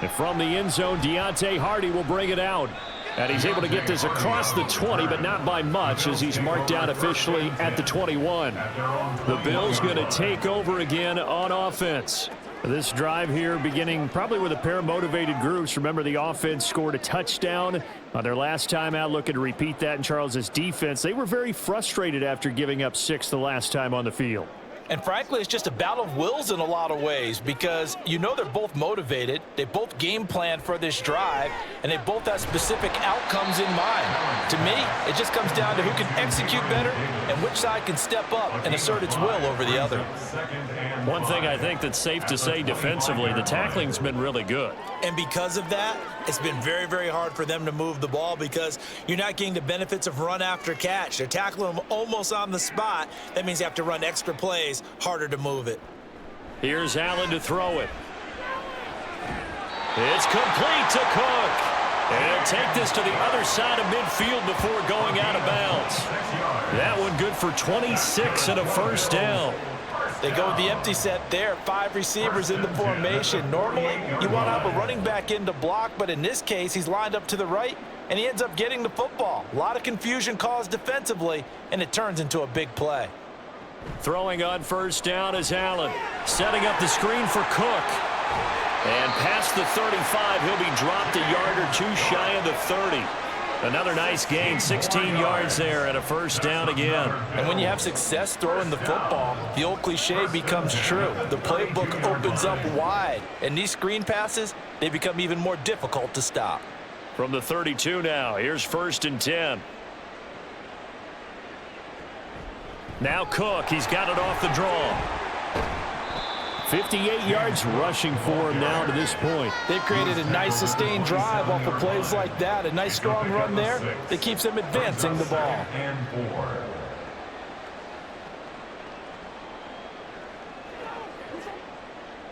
And from the end zone, Deontay Hardy will bring it out. And he's able to get this across the 20, but not by much, as he's marked down officially at the 21. The Bills going to take over again on offense. This drive here beginning probably with a pair of motivated groups. Remember, the offense scored a touchdown on their last time out, looking to repeat that in Charles's defense. They were very frustrated after giving up 6 the last time on the field. And frankly, it's just a battle of wills in a lot of ways because you know they're both motivated, they both game plan for this drive, and they both have specific outcomes in mind. To me, it just comes down to who can execute better and which side can step up and assert its will over the other. One thing I think that's safe to say defensively, the tackling's been really good. And because of that, it's been very, very hard for them to move the ball because you're not getting the benefits of run after catch. They're tackling them almost on the spot. That means you have to run extra plays, harder to move it. Here's Allen to throw it. It's complete to Cook. And he'll take this to the other side of midfield before going out of bounds. That one good for 26 and a first down. They go with the empty set there, 5 receivers in the formation. Normally, you want to have a running back in to block, but in this case, he's lined up to the right, and he ends up getting the football. A lot of confusion caused defensively, and it turns into a big play. Throwing on first down is Allen. Setting up the screen for Cook. And past the 35, he'll be dropped a yard or two shy of the 30. Another nice gain, 16 yards there and a first down again. And when you have success throwing the football, the old cliche becomes true. The playbook opens up wide, and these screen passes, they become even more difficult to stop. From the 32 now, here's 1st and 10. Now Cook, he's got it off the draw. 58 yards rushing for him now to this point. They've created a nice sustained drive off of plays like that. A nice strong run there that keeps them advancing the ball.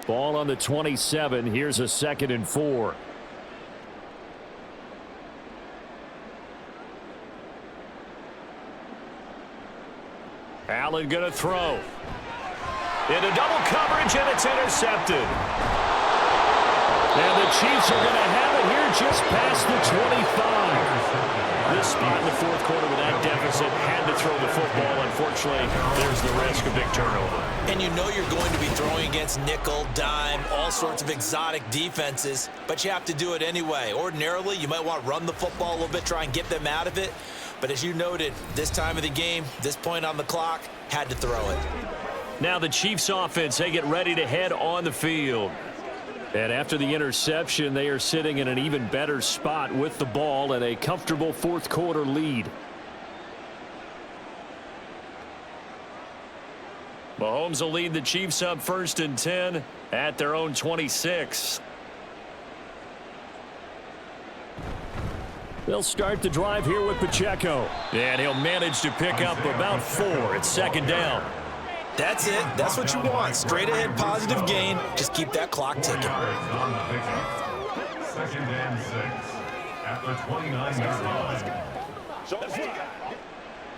Ball on the 27. Here's a 2nd and 4. Allen going to throw. Into double coverage, and it's intercepted. And the Chiefs are going to have it here just past the 25. This spot in the 4th quarter with that deficit had to throw the football. Unfortunately, there's the risk of big turnover. And you know you're going to be throwing against nickel, dime, all sorts of exotic defenses, but you have to do it anyway. Ordinarily, you might want to run the football a little bit, try and get them out of it. But as you noted, this time of the game, this point on the clock, had to throw it. Now the Chiefs offense, they get ready to head on the field. And after the interception, they are sitting in an even better spot with the ball and a comfortable 4th quarter lead. Mahomes will lead the Chiefs up 1st and 10 at their own 26. They'll start the drive here with Pacheco. And he'll manage to pick up about 4. It's 2nd down. That's it. That's what you want. Straight ahead positive gain. Just keep that clock ticking. On the pickup. 2nd and 6 at the 29-yard line.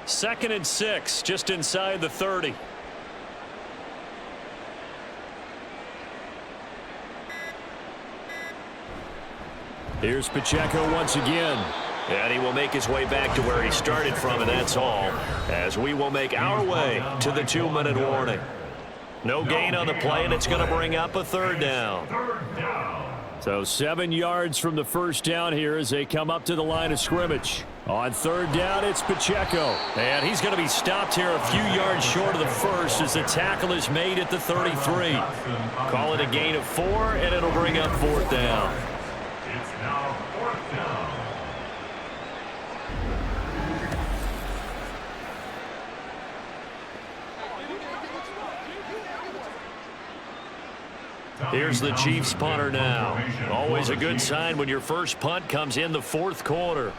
2nd and 6, just inside the 30. Here's Pacheco once again. And he will make his way back to where he started from, and that's all, as we will make our way to the 2-minute warning. No gain on the play, and it's going to bring up a 3rd down. So 7 yards from the first down here as they come up to the line of scrimmage. On 3rd down, it's Pacheco. And he's going to be stopped here a few yards short of the first as the tackle is made at the 33. Call it a gain of 4, and it'll bring up 4th down. It's now 4th down. Here's the Chiefs punter now. Always a good sign when your first punt comes in the 4th quarter.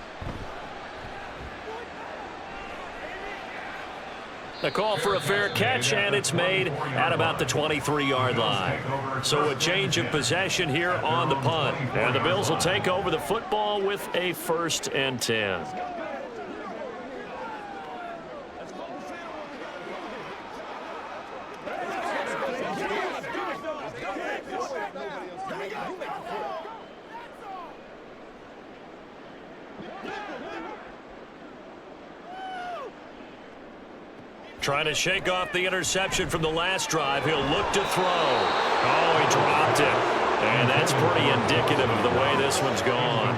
The call for a fair catch, and it's made at about the 23-yard line. So a change of possession here on the punt. And the Bills will take over the football with a 1st and 10. Trying to shake off the interception from the last drive. He'll look to throw. Oh, he dropped it. And that's pretty indicative of the way this one's gone.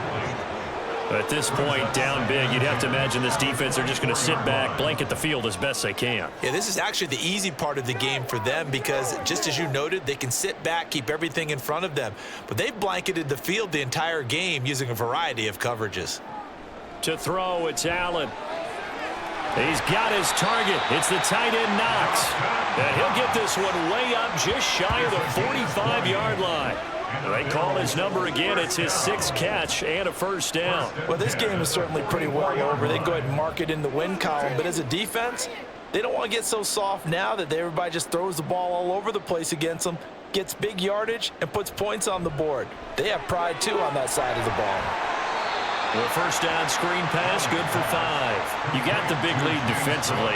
At this point, down big, you'd have to imagine this defense are just going to sit back, blanket the field as best they can. Yeah, this is actually the easy part of the game for them because, just as you noted, they can sit back, keep everything in front of them. But they've blanketed the field the entire game using a variety of coverages. To throw, it's Allen. He's got his target. It's the tight end Knox. And he'll get this one way up just shy of the 45-yard line. They call his number again. It's his 6th catch and a 1st down. Well, this game is certainly pretty well over. They can go ahead and mark it in the win column. But as a defense, they don't want to get so soft now that everybody just throws the ball all over the place against them, gets big yardage, and puts points on the board. They have pride, too, on that side of the ball. Well, 1st down screen pass, good for 5. You got the big lead defensively.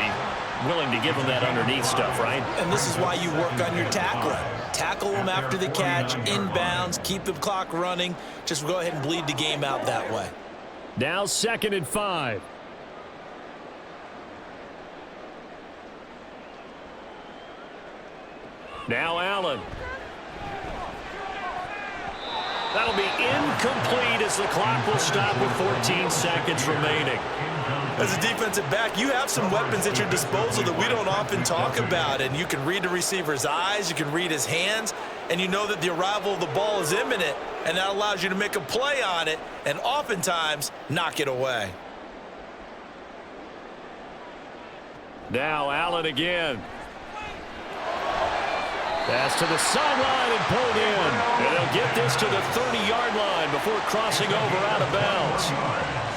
Willing to give them that underneath stuff, right? And this is why you work on your tackling. Tackle them after the catch, inbounds, keep the clock running. Just go ahead and bleed the game out that way. Now 2nd and 5. Now Allen. That'll be incomplete as the clock will stop with 14 seconds remaining. As a defensive back, you have some weapons at your disposal that we don't often talk about, and you can read the receiver's eyes, you can read his hands, and you know that the arrival of the ball is imminent, and that allows you to make a play on it and oftentimes knock it away. Now Allen again. Pass to the sideline and pulled in. And they'll get this to the 30-yard line before crossing over out of bounds.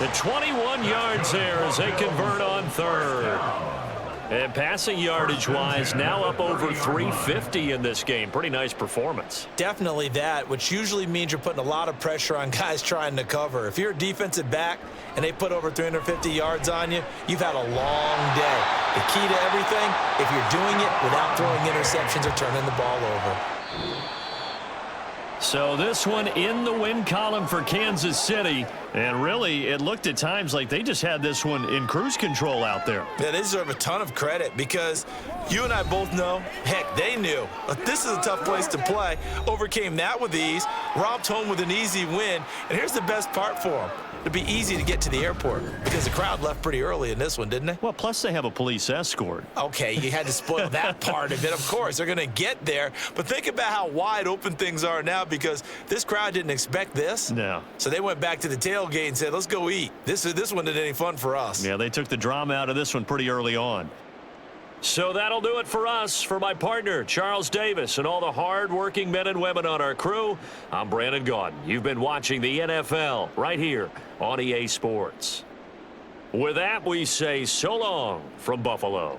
The 21 yards there as they convert on 3rd. And passing yardage-wise, now up over 350 in this game. Pretty nice performance. Definitely that, which usually means you're putting a lot of pressure on guys trying to cover. If you're a defensive back and they put over 350 yards on you, you've had a long day. The key to everything, if you're doing it without throwing interceptions or turning the ball over. So this one in the win column for Kansas City. And really, it looked at times like they just had this one in cruise control out there. Yeah, they deserve a ton of credit because you and I both know, heck, they knew. But this is a tough place to play. Overcame that with ease, romped home with an easy win. And here's the best part for them. It'd be easy to get to the airport because the crowd left pretty early in this one, didn't they? Well, plus they have a police escort. Okay, you had to spoil that part of it. Of course, they're going to get there. But think about how wide open things are now because this crowd didn't expect this. No. So they went back to the tailgate and said, let's go eat. This one isn't any fun for us. Yeah, they took the drama out of this one pretty early on. So that'll do it for us. For my partner, Charles Davis, and all the hard-working men and women on our crew, I'm Brandon Gaudin. You've been watching the NFL right here on EA Sports. With that, we say so long from Buffalo.